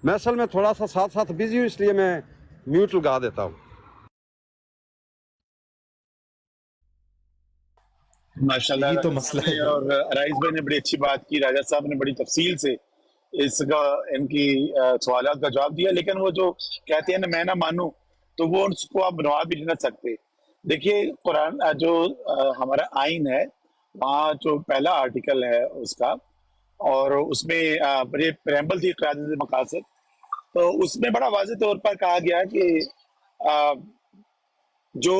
मैं असल में थोड़ा सा साथ साथ बिजी हूँ, इसलिए मैं म्यूट लगा देता हूँ। माशाल्लाह, यही तो मसला है। और राइस भाई ने बड़ी अच्छी बात की, राजा साहब ने बड़ी तफसील से इनकी सवालात का जवाब दिया। लेकिन वो जो कहते हैं ना मैं ना मानूं, तो वो उसको आप बनवा भी नहीं सकते। देखिए कुरान जो हमारा आइन है, वहाँ जो पहला आर्टिकल है उसका, और उसमें बड़े प्रेम्बल थी क़यादत मकासद, तो उसमें बड़ा वाज़ेह तौर पर कहा गया कि जो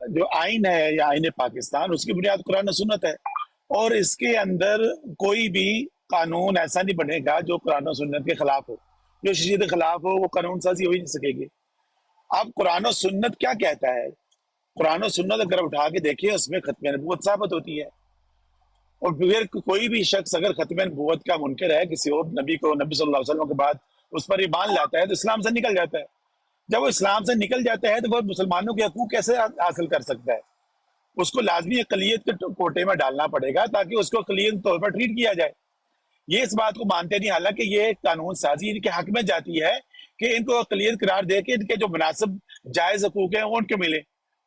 जो आइन है या आइन पाकिस्तान, उसकी बुनियाद कुरान और सुन्नत है, और इसके अंदर कोई भी कानून ऐसा नहीं बनेगा जो कुरान और सुन्नत के खिलाफ हो। जो शरीयत के खिलाफ हो वो कानून साजी हो ही नहीं सकेगी। अब कुरान और सुन्नत क्या कहता है? कुरान और सुन्नत अगर उठा के देखिए उसमें खत्म नबूवत साबित होती है, और फिर कोई भी शख्स अगर खत्म नबूवत का मुनकर है, किसी और नबी को, नबी सल्लल्लाहु अलैहि वसल्लम के बाद उस पर ईमान लाता है, तो इस्लाम से निकल जाता है। जब वो इस्लाम से निकल जाता है तो वो मुसलमानों के हकूक कैसे हासिल कर सकता है? उसको लाजमी अक़लियत के कोटे में डालना पड़ेगा ताकि उसको अक़लियत तौर पर ट्रीट किया जाए। ये इस बात को मानते नहीं, हालांकि ये कानून साजी इनके हक में जाती है कि इनको अक़लियत करार दे के इनके जो मुनासिब जायज़ हकूक हैं वो उनको मिले।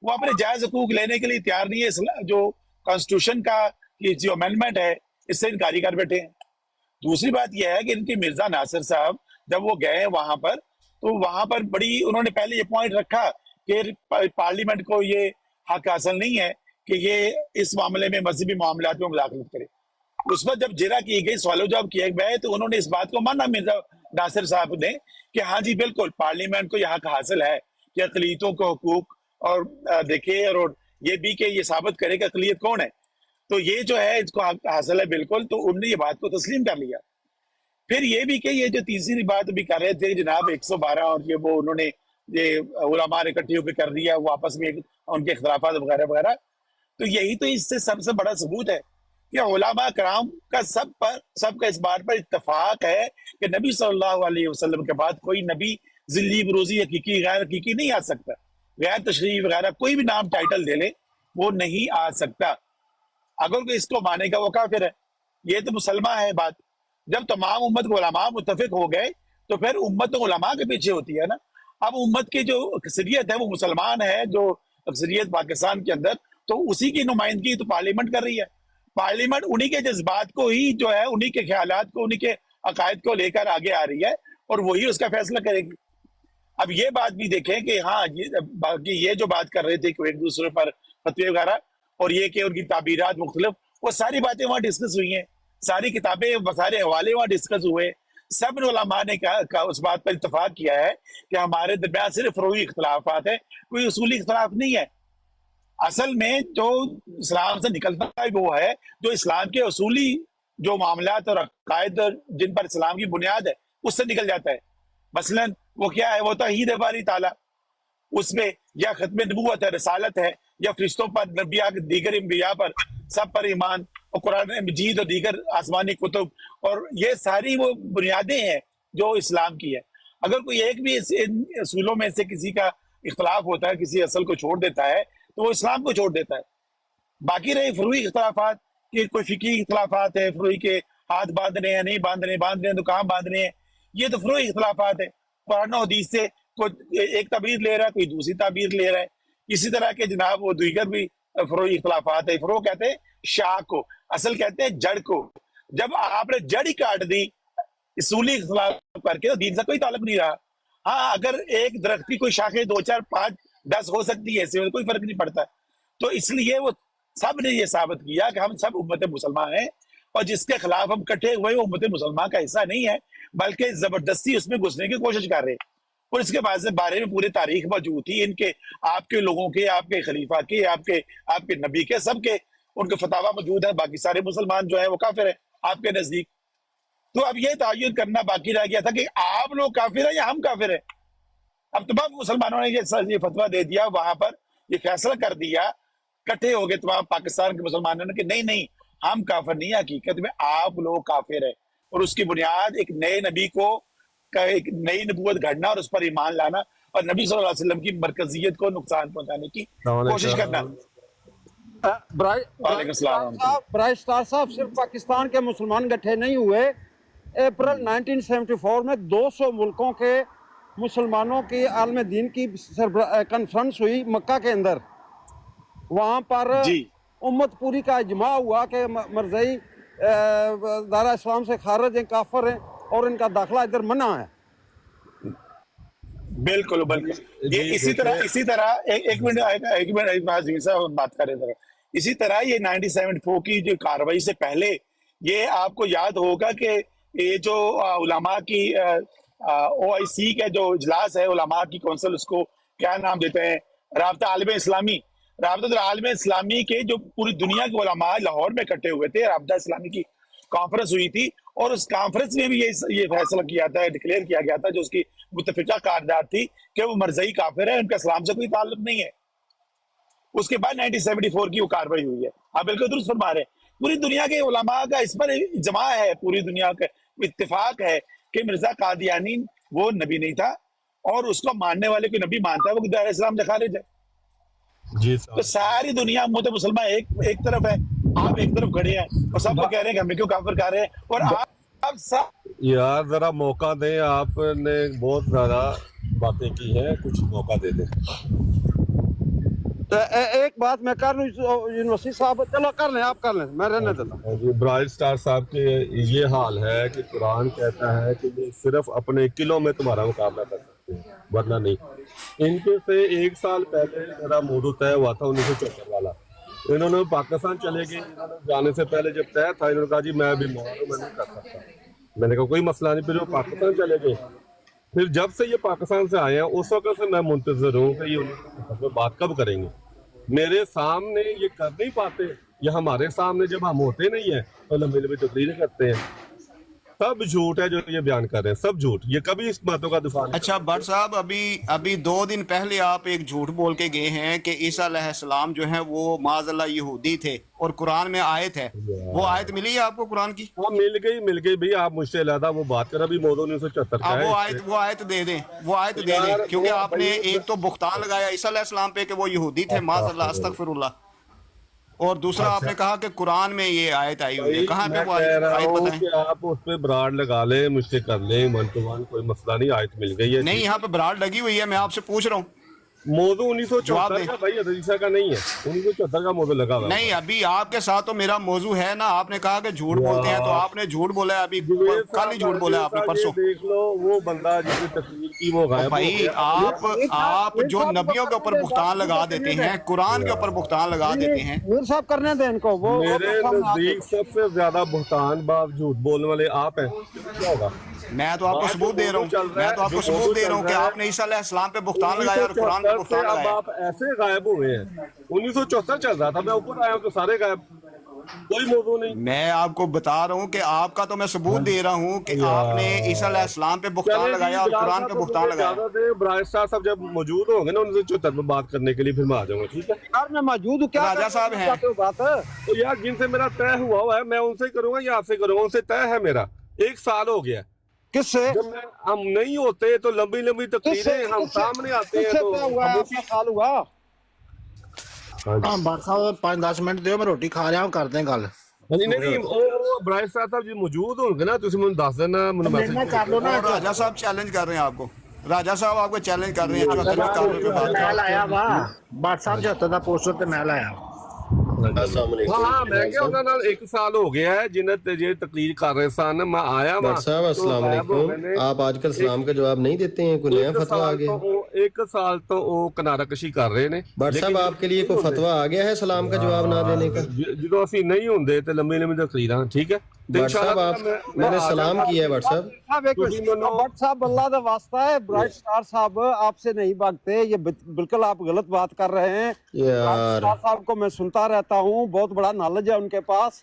वो अपने जायज़ हकूक लेने के लिए तैयार नहीं है। जो कॉन्स्टिट्यूशन का ये जो अमेंडमेंट है इससे इनकारी कर बैठे हैं। दूसरी बात यह है कि इनके मिर्जा नासिर साहब जब वो गए वहां पर, तो वहां पर बड़ी उन्होंने पहले ये पॉइंट रखा कि पार्लियामेंट को ये हक हासिल नहीं है कि ये इस मामले में मजहबी मामलात में मुदाखलत करे। उस पर जब जिरा की गई, सवाल जवाब किए गए, तो उन्होंने इस बात को माना मिर्जा नासिर साहब ने कि हाँ जी बिल्कुल पार्लियामेंट को यह हक हासिल है कि अक़लियतों को हकूक और देखे और ये भी कि ये साबित करे कि अक़लियत कौन है, तो ये जो है इसको हासिल है बिल्कुल। तो उन्होंने ये बात को तस्लीम कर लिया। फिर ये भी कि ये जो तीसरी बात भी कर रहे थे जनाब 112 और ये वो उन्होंने ये उलमा इकट्ठे होकर कर दिया, वो आपस में उनके इख्तलाफात वगैरह वगैरह, तो यही तो इससे सबसे बड़ा सबूत है कि उलमा कराम का सबका इस बात पर इत्तफाक है कि नबी सल्लल्लाहु अलैहि वसल्लम के बाद कोई नबी ज़िल्ली बरोज़ी हकीकी गैर हकीकी नहीं आ सकता। गैर तशरीह वगैरह कोई भी नाम टाइटल दे ले वो नहीं आ सकता। अगर कोई इसको मानेगा वो काफिर है। ये तो मुसलमान है बात। जब तमाम उम्मत को उलमा मुत्तफिक हो गए तो फिर उम्मत तो उलमा के पीछे होती है ना। अब उम्मत की जो अक्सरियत है वो मुसलमान है, जो अक्सरियत पाकिस्तान के अंदर, तो उसी की नुमाइंदगी तो पार्लियामेंट कर रही है। पार्लियामेंट उन्हीं के जज्बात को ही जो है, उन्हीं के ख्यालात को, उन्हीं के अकायद को लेकर आगे आ रही है और वही उसका फैसला करेगी। अब ये बात भी देखें कि हाँ बाकी ये जो बात कर रहे थे कि एक दूसरे पर फतवे वगैरह और ये कि उनकी ताबीरात मुख्तलिफ, वो सारी बातें वहाँ डिस्कस हुई हैं, सारी किताबें सारे हवाले वहाँ डिस्कस हुए। सब उलमा ने उस बात पर इत्तफाक किया है कि हमारे दरमियान सिर्फ फरोई इख्तलाफात है, कोई उसूली इख्तलाफ नहीं है। असल में जो इस्लाम से निकलता है वो है जो इस्लाम के उसूली जो मामलात और अकायद जिन पर इस्लाम की बुनियाद है उससे निकल जाता है। मसलन वो क्या है, वो तौहीद है बारी ताला, उसमें या खत्म नबूवत है, रसालत है, या फरिश्तों पर, नबिया दीगर अंबिया पर, सब पर ईमान, और कुरान मजीद और दीगर आसमानी कुतुब, और ये सारी वो बुनियादें हैं जो इस्लाम की है। अगर कोई एक भी इन असूलों में से किसी का इख्तलाफ होता है, किसी असल को छोड़ देता है, तो वो इस्लाम को छोड़ देता है। बाकी रहे फरूई इख्तलाफात कि कोई फिकी इख्तलाफात है, फरूई के हाथ बांधने हैं, नहीं बांधने, बांधने हैं तो कहाँ बांधने हैं, ये तो फरूई इख्तलाफात है। कुरान और हदीस से कोई एक ताबीर ले रहा है, कोई दूसरी ताबीर ले रहा है। इसी तरह के जनाब वो दीगर भी फरोई इख्तलाफात है। फरो कहते हैं शाख को, असल कहते हैं जड़ को। जब आपने जड़ ही काट दी उसूली इख्तलाफ करके तो दीन से कोई ताल्लुक नहीं रहा। हाँ, अगर एक दरख्त की कोई शाखें 2, 4, 5, 10 हो सकती है, इससे कोई फर्क नहीं पड़ता। तो इसलिए वो सब ने ये साबित किया कि हम सब उम्मत मुसलमान हैं और जिसके खिलाफ हम इकट्ठे हुए वो उम्मत मुसलमान का हिस्सा नहीं है, बल्कि जबरदस्ती उसमें घुसने की कोशिश कर रहे हैं। और इसके बारे में पूरी तारीख मौजूद थी, इनके आपके लोगों के, आपके खलीफा के, आपके नबी के, सबके उनके फतावा मौजूद है। बाकी सारे मुसलमान जो है वो काफिर है आपके नजदीक। तो अब ये तयन करना बाकी रह गया था कि आप लोग काफिर हैं या हम काफिर हैं। अब तमाम मुसलमानों ने ये फतवा दे दिया, वहां पर ये फैसला कर दिया, इकट्ठे हो गए तमाम पाकिस्तान के मुसलमानों ने कि नहीं नहीं हम काफिर नहीं, हकीकत में आप लोग काफिर है। और उसकी बुनियाद एक नए नबी को एक नई नबूवत घड़ना और उस पर ईमान लाना और नबी सल्लल्लाहु अलैहि वसल्लम की मरकजियत को नुकसान पहुंचाने की कोशिश करना। ब्राइट स्टार साहब, सिर्फ पाकिस्तान के मुसलमान इकट्ठे नहीं हुए। अप्रैल 1974 में 200 मुल्कों के मुसलमानों की आलम दीन की कॉन्फ्रेंस हुई मक्का के अंदर। वहाँ पर उम्मत पूरी का इजमा हुआ कि मरज़ई दारा इस्लाम से खारिज हैं, काफिर हैं और इनका दाखिला इधर मना है। बिल्कुल बिल्कुल। ये इसी तरह एक मिनट बात करें जरा। इसी तरह ये 1974 की जो कार्रवाई से पहले ये आपको याद होगा कि ये जो उलमा की OIC का जो इजलास है, उलमा की कौंसिल, उसको क्या नाम देते हैं, राब्ता आलम इस्लामी, राबता आलम इस्लामी के जो पूरी दुनिया के उलमा लाहौर में इकट्ठे हुए थे, राबता इस्लामी की कॉन्फ्रेंस हुई थी और उस कॉन्फ्रेंस में भी ये फैसला किया था, डिक्लेयर किया गया था, जो उसकी मुत्तफिका करारदाद थी कि वो मरज़ई काफिर है, उनका इस्लाम से कोई ताल्लुक नहीं है। उसके बाद 1974 की वो कार्रवाई हुई है। आप बिल्कुल दुरुस्त फरमा रहे हैं। पूरी दुनिया के उलमा का इस पर इजमा है, पूरी दुनिया का इत्तेफाक है कि मिर्जा कादियानी वो नबी नहीं था और उसको मानने वाले कोई नबी मानता है वो दायरा इस्लाम से खारिज है। जी तो सारी दुनिया मुझे मुसलमान एक तरफ है, आप एक तरफ खड़े हैं और सब लोग कह रहे हैं कि हमें क्यों काफिर कह रहे हैं, और आप सब यार जरा मौका दें, आपने बहुत ज्यादा बातें की हैं, कुछ मौका दे दें। तो एक बात मैं कर लूं यूनिवर्सिटी साहब, चलो कर लें, आप कर लें, मैं रहने देता हूं। जी, ब्राइट स्टार साहब के ये हाल है कि कुरान कहता है कि ये सिर्फ अपने किलों में तुम्हारा मुकाबला कर सकते हैं, वरना नहीं। इनके से 1 साल पहले मेरा मौजू तय हुआ था 1974 वाला। इन्होंने पाकिस्तान चले गए, इन्होंने जाने से पहले जब तय था इन्होंने कहा जी मैं बीमार हूँ, मैं नहीं कर सकता। मैंने कहा कोई मसला नहीं, फिर वो पाकिस्तान चले गए। फिर जब से ये पाकिस्तान से आए हैं उस वक्त से मैं मुंतजर हूँ कि ये बात कब करेंगे। मेरे सामने ये कर नहीं पाते, ये हमारे सामने जब हम होते नहीं है तो लंबी लंबी तकरीरें करते हैं। सब झूठ है जो ये बयान कर रहे हैं, सब झूठ। ये कभी इस बातों का दिफा नहीं। अच्छा भट्ट साहब, अभी 2 दिन पहले आप एक झूठ बोल के गए हैं कि ईसा अलैहिस्सलाम जो है वो माज़अल्लाह यहूदी थे और कुरान में आयत है, वो आयत मिली है आपको कुरान की? हाँ मिल गई भाई, आप मुझसे अलहदा वो बात कर, अभी मौजूद 1974 का है। वो आयत दे दें, वो आयत दे दें, क्योंकि आपने एक तो बुख्तान लगाया ईसा अलैहिस्सलाम पे कि वो यहूदी थे, माज़अल्लाह अस्तगफिरुल्लाह, और दूसरा आपने कहा कि कुरान में ये आयत आई हुई है। कहाँ पे वो आयत बताएं? कि आप उस पे ब्राड लगा लें, मुझसे कर लें 1 to 1, कोई मसला नहीं, आयत मिल गई है। नहीं, यहाँ पे ब्राड लगी हुई है, मैं आपसे पूछ रहा हूँ। मौजू 1974 का भाई, हदीसा का नहीं है, 1974 का मौजू लगा हुआ। नहीं, अभी आपके साथ तो मेरा मौजू है ना। आपने कहा कि झूठ बोलते हैं, तो आपने झूठ बोला है, अभी कल ही झूठ बोला आपने, परसों। देख लो वो बंदा जिसकी तस्वीर की वो गायब भाई हो गया। आप जो नबियों के ऊपर भुगतान लगा देते हैं, कुरान के ऊपर भुगतान लगा देते हैं। मीर साहब करने दें इनको। वो मेरे नजदीक सबसे ज्यादा भुगतान बाप झूठ बोलने वाले आप हैं। क्या होगा? मैं तो आपको सबूत दे रहा हूँ, कि आपने ईसा अलैहिस्सलाम पे भुगतान लगाया और कुरान पे भुगतान लगाया। आप ऐसे गायब हुए हैं। 1974 चल रहा था, मैं ऊपर आया हूँ तो सारे गायब, कोई मौजूद नहीं। मैं आपको बता रहा हूँ कि आपका तो मैं सबूत दे रहा हूँ कि आपने ईसा अलैहिस्सलाम पे भुगतान लगाया और कुरान पे भुगतान लगाया। ब्राइट स्टार साहब जब मौजूद होंगे ना 1974 में बात करने के लिए, फिर मैं आ जाऊंगा, ठीक है? यार मैं मौजूद हूँ, क्या राजा साहब हैं बात है? तो यार जिनसे मेरा तय हुआ है मैं उनसे करूंगा या आपसे करूंगा? उनसे तय है मेरा, 1 साल हो गया। किससे? जब हम नहीं होते तो लंबी लंबी तकरीरें, हम सामने आते हैं तो साल हुआ। हाँ बात साहब 5-10 मिनट दो, मैं रोटी खा रहा हूँ, करते हैं गल। नहीं ਉਹ ਬ੍ਰਾਈਟ ਸਾਹਿਬ ਜੀ ਮੌਜੂਦ ਹੋਣਗੇ ਨਾ, ਤੁਸੀਂ ਮੈਨੂੰ ਦੱਸ ਦੇਣਾ, ਮੈਨੂੰ ਮੈਸੇਜ कर लो ना। राजा साहब चैलेंज कर रहे हैं आपको, राजा साहब आपको चैलेंज कर रहे हैं 74 कानून पे बात मैं लाया वा बात साहब 74 ਦਾ ਪੋਸਟਰ ਤੇ ਮੈਂ ਲਾਇਆ। हाँ मैं क्या ਉਹਨਾਂ ਨਾਲ 1 ਸਾਲ ਹੋ ਗਿਆ है जिन्हें ये तकरीर कर रहे सन। मैं आया वहाँ साहब अस्सलाम वालेकुम। आप आजकल सलाम का जवाब नहीं देते हैं, कोई नया फतवा आ गया? 1 साल तो वो किनाराकशी कर रहे ने। बट साहब आपके लिए कोई फतवा आ गया है सलाम का जवाब ना देने का? ਜਦੋਂ ਅਸੀਂ ਨਹੀਂ ਹੁੰਦੇ ਤੇ ਲੰਮੀ ਲੰਮੀ ਤਕਰੀਰਾਂ, ठीक है? बट साहब आप मैंने सलाम किया है। बट साहब अल्लाह का वास्ता है, ब्राइट स्टार साहब आपसे नहीं भागते, ये बिल्कुल आप गलत बात कर रहे हैं। ब्राइट स्टार साहब को मैं सुनता रहता हूँ, बहुत बड़ा नॉलेज है उनके पास।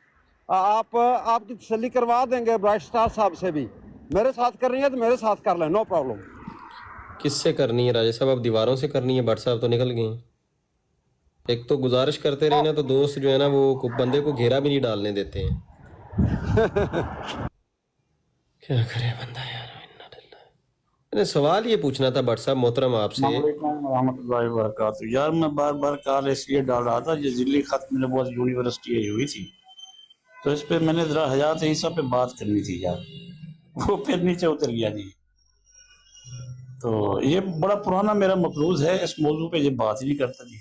आपकी तसल्ली करवा देंगे ब्राइट स्टार साहब से भी। मेरे साथ करनी है तो मेरे साथ कर लें, नो प्रॉब्लम। किससे करनी है राजा साहब? अब दीवारों से करनी है? बट साहब तो निकल गए। एक तो गुजारिश करते रहे ना तो दोस्त जो है ना वो बंदे को घेरा भी नहीं डालने देते हैं। क्या करे बंदा यार। सवाल ये पूछना था बट साहब मोहतरम आपसे। यार मैं बार बार कॉल इसलिए डाल रहा था, ये जिली खत्म नबूवत यूनिवर्सिटी हुई थी तो इस पे मैंने जरा हयात ईसा पे बात करनी थी यार, वो फिर नीचे उतर गया जी। तो ये बड़ा पुराना मेरा मफरूज है, इस मौजू पे ये बात ही नहीं करता जी।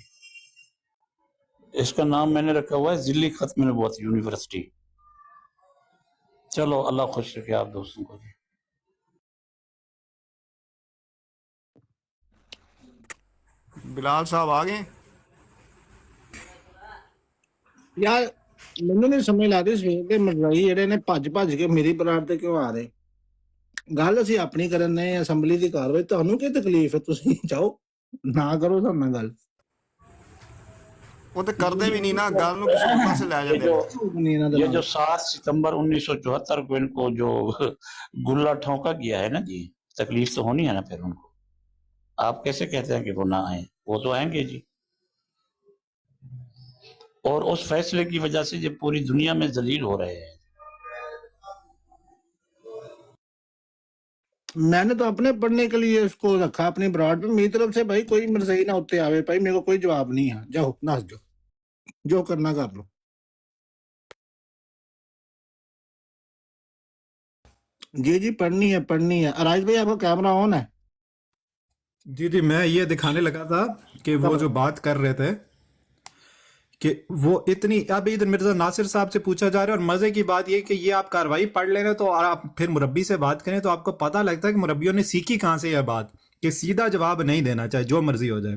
इसका नाम मैंने रखा हुआ है जिली खत्म नबूवत यूनिवर्सिटी। चलो अल्लाह खुश रखे आप दोस्तों को। बिलाल साहब आ गए यार, ਮੈਨੂੰ ਨਹੀਂ ਸਮਝ ਲੱਗਦੀ ਸਵੇਰ ਦੇ ਮਰਵਾਈ ਜਿਹੜੇ ਨੇ ਭੱਜ ਕੇ ਮੇਰੀ ਬਰਾਤ ਤੇ ਕਿਉਂ ਆ ਰਹੇ। ਗੱਲ ਅਸੀਂ ਆਪਣੀ ਕਰਨ ਨੇ ਅਸੈਂਬਲੀ ਦੀ ਕਾਰਵਾਈ, ਤੁਹਾਨੂੰ ਕੀ ਤਕਲੀਫ ਹੈ? ਤੁਸੀਂ ਜਾਓ ਨਾ ਕਰੋ ਸਾਡੇ ਨਾਲ ਗੱਲ। وہ تو کرتے بھی نہیں نا, گل نو کسی اور پاسے لے جاتے یہ جو 7 ستمبر 1974 کو ان کو جو گلہ ٹھونکا گیا ہے نا جی, تکلیف تو ہونی ہے نا پھر ان کو. آپ کیسے کہتے ہیں کہ وہ نہ آئیں؟ وہ تو آئیں گے جی. اور اس فیصلے کی وجہ سے یہ پوری دنیا میں ذلیل ہو رہے ہیں. میں نے تو اپنے پڑھنے کے لیے اس کو رکھا اپنی براڈ پہ. میری طرف سے بھائی کوئی مرضی نہ ہوتے آوے بھائی, میرے کو کوئی جواب نہیں ہے. جاؤ ناس جاؤ, جو کرنا کر لو. جی جی پڑھنی ہے. ارائج بھائی آپ کا کیمرہ آن ہے؟ جی میں یہ دکھانے لگا تھا کہ وہ جو بات کر رہے تھے کہ وہ اتنی, اب ادھر مرزا ناصر صاحب سے پوچھا جا رہا ہے, اور مزے کی بات یہ کہ یہ آپ کاروائی پڑھ لیں نا تو آپ پھر مربی سے بات کریں تو آپ کو پتہ لگتا ہے کہ مربیوں نے سیکھی کہاں سے یہ بات, کہ سیدھا جواب نہیں دینا چاہے جو مرضی ہو جائے.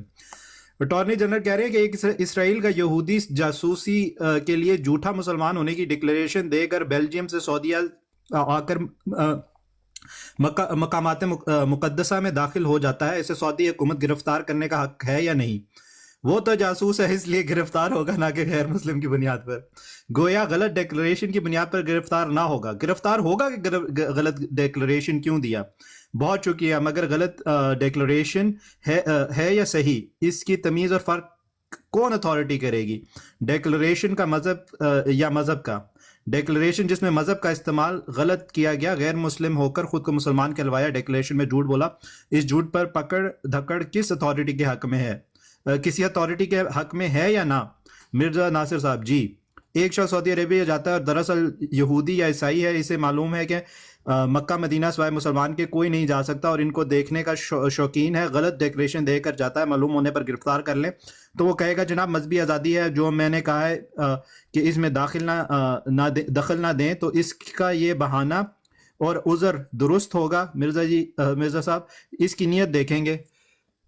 اٹارنی جنرل کہہ رہے ہیں کہ ایک اسرائیل کا یہودی جاسوسی کے لیے جھوٹا مسلمان ہونے کی ڈکلیریشن دے کر بیلجیم سے سعودیہ آ کر مقامات مقدسہ میں داخل ہو جاتا ہے, اسے سعودی حکومت گرفتار کرنے کا حق ہے یا نہیں؟ وہ تو جاسوس ہے اس لیے گرفتار ہوگا, نہ کہ غیر مسلم کی بنیاد پر. گویا غلط ڈیکلریشن کی بنیاد پر گرفتار نہ ہوگا. گرفتار ہوگا کہ غلط ڈیکلریشن کیوں دیا. بہت شکریہ, مگر غلط ڈیکلریشن ہے یا صحیح, اس کی تمیز اور فرق کون اتھارٹی کرے گی؟ ڈیکلریشن کا مذہب یا مذہب کا؟ ڈیکلریشن جس میں مذہب کا استعمال غلط کیا گیا, غیر مسلم ہو کر خود کو مسلمان کہلوایا, ڈیکلریشن میں جھوٹ بولا. اس جھوٹ پر پکڑ دھکڑ کس اتھارٹی کے حق میں ہے, کسی اتھارٹی کے حق میں ہے یا نہ؟ مرزا ناصر صاحب جی, ایک شخص سعودی عربیہ جاتا ہے اور دراصل یہودی یا عیسائی ہے, اسے معلوم ہے کہ مکہ مدینہ سوائے مسلمان کے کوئی نہیں جا سکتا اور ان کو دیکھنے کا شوقین ہے, غلط ڈیکلریشن دے کر جاتا ہے, معلوم ہونے پر گرفتار کر لیں تو وہ کہے گا جناب مذہبی آزادی ہے, جو میں نے کہا ہے کہ اس میں دخل نہ دیں, تو اس کا یہ بہانہ اور عذر درست ہوگا؟ مرزا صاحب اس کی نیت دیکھیں گے.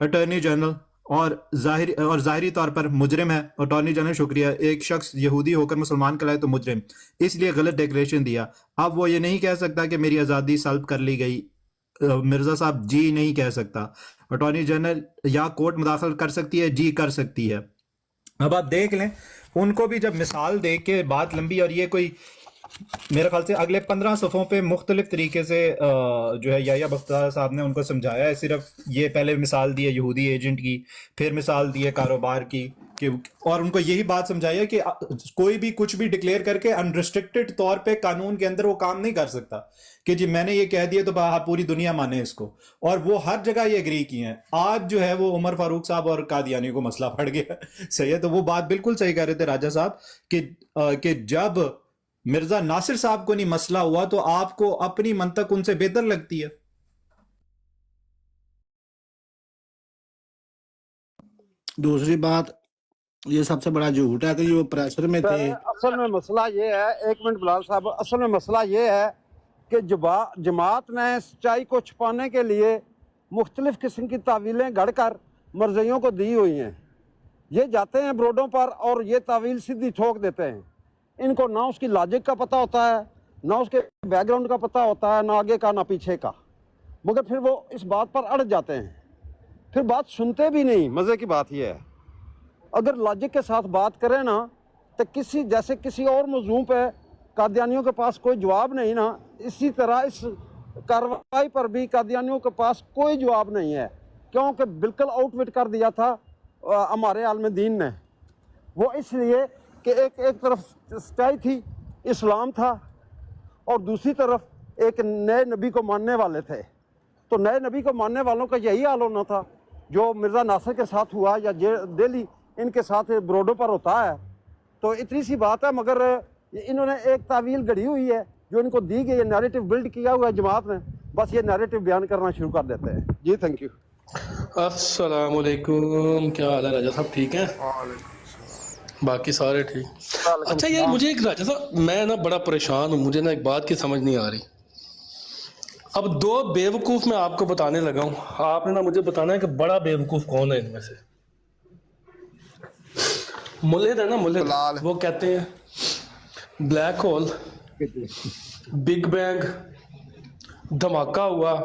اٹارنی جنرل اور ظاہری طور پر مجرم ہے. اٹارنی جنرل شکریہ, ایک شخص یہودی ہو کر مسلمان کہلائے تو مجرم, اس لیے غلط ڈیکلریشن دیا. اب وہ یہ نہیں کہہ سکتا کہ میری آزادی سلب کر لی گئی. مرزا صاحب جی نہیں کہہ سکتا. اٹارنی جنرل یا کورٹ مداخل کر سکتی ہے؟ جی کر سکتی ہے. اب آپ دیکھ لیں ان کو بھی جب مثال دے کے بات لمبی, اور یہ کوئی میرے خیال سے اگلے 15 صفحوں پہ مختلف طریقے سے جو ہے یحییٰ بختیار صاحب نے ان کو سمجھایا ہے. صرف یہ پہلے مثال دی ہے یہودی ایجنٹ کی, پھر مثال دی ہے کاروبار کی, کہ اور ان کو یہی بات سمجھائی ہے کہ کوئی بھی کچھ بھی ڈکلیئر کر کے انریسٹرکٹڈ طور پہ قانون کے اندر وہ کام نہیں کر سکتا کہ جی میں نے یہ کہہ دیا تو پوری دنیا مانے اس کو. اور وہ ہر جگہ یہ اگری کی ہیں. آج جو ہے وہ عمر فاروق صاحب اور قادیانی کو مسئلہ پڑ گیا. صحیح ہے, تو وہ بات بالکل صحیح کہہ رہے تھے راجہ صاحب کہ جب مرزا ناصر صاحب کو نہیں مسئلہ ہوا تو آپ کو اپنی منطق ان سے بہتر لگتی ہے. دوسری بات یہ سب سے بڑا جھوٹ ہے کہ یہ پریشر میں تھے. اصل میں مسئلہ یہ ہے, ایک منٹ بلال صاحب, اصل میں مسئلہ یہ ہے کہ جماعت نے سچائی کو چھپانے کے لیے مختلف قسم کی تعویلیں گھڑ کر مرضیوں کو دی ہوئی ہیں. یہ جاتے ہیں بروڈوں پر اور یہ تعویل سیدھی ٹھوک دیتے ہیں. ان کو نہ اس کی لاجک کا پتہ ہوتا ہے, نہ اس کے بیک گراؤنڈ کا پتہ ہوتا ہے, نہ آگے کا نہ پیچھے کا, مگر پھر وہ اس بات پر اڑ جاتے ہیں, پھر بات سنتے بھی نہیں. مزے کی بات یہ ہے اگر لاجک کے ساتھ بات کریں نا تو کسی اور موضوع پہ قادیانیوں کے پاس کوئی جواب نہیں نا, اسی طرح اس کارروائی پر بھی قادیانیوں کے پاس کوئی جواب نہیں ہے, کیونکہ بالکل آؤٹ وٹ کر دیا تھا ہمارے عالم دین نے. وہ اس لیے کہ ایک طرف سچائی تھی, اسلام تھا, اور دوسری طرف ایک نئے نبی کو ماننے والے تھے. تو نئے نبی کو ماننے والوں کا یہی حال ہونا تھا جو مرزا ناصر کے ساتھ ہوا یا دہلی ان کے ساتھ بروڈوں پر ہوتا ہے. تو اتنی سی بات ہے, مگر انہوں نے ایک تعویل گڑھی ہوئی ہے جو ان کو دی گئی, یہ نیریٹو بلڈ کیا ہوا ہے جماعت نے, بس یہ نیریٹو بیان کرنا شروع کر دیتے ہیں. جی تھینک یو. السلام علیکم, کیا حال ہے راجہ صاحب, ٹھیک ہیں؟ باقی سارے ٹھیک. اچھا یار مجھے ایک راجہ صاحب, میں نا بڑا پریشان ہوں, مجھے نا ایک بات کی سمجھ نہیں آ رہی. اب 2 بیوقوف میں آپ کو بتانے لگا ہوں, آپ نے نا مجھے بتانا ہے کہ بڑا بیوقوف کون ہے ان میں سے. ملحد ہے نا, ملحد, وہ کہتے ہیں بلیک ہول, بگ بینگ, دھماکہ ہوا,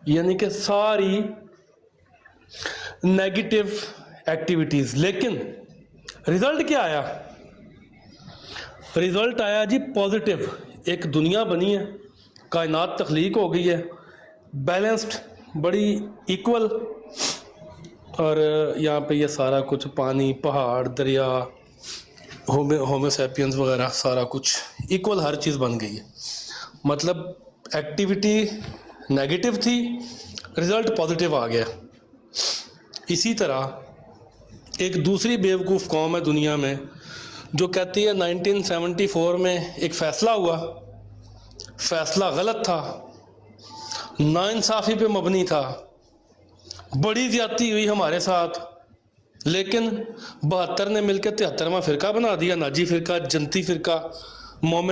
یعنی کہ ساری نیگیٹو ایکٹیویٹیز. لیکن रिजल्ट क्या आया? रिजल्ट आया जी पॉजिटिव। एक दुनिया बनी है, कायनात तख्लीक हो गई है, बैलेंस्ड, बड़ी इक्वल, और यहाँ पे ये सारा कुछ पानी, पहाड़, दरिया, होमोसैपियंस वगैरह सारा कुछ इक्वल, हर चीज़ बन गई है। मतलब एक्टिविटी नेगेटिव थी, रिजल्ट पॉजिटिव आ गया। इसी तरह एक दूसरी बेवकूफ़ कौम है दुनिया में जो कहती है 1974 में एक फ़ैसला हुआ, फ़ैसला गलत था, नाइंसाफ़ी पे मबनी था, बड़ी ज़्यादती हुई हमारे साथ, लेकिन 72 ने मिलकर 73वां फ़िरका बना दिया, नाजी फ़िरका, जनती फ़िरका, मोमिन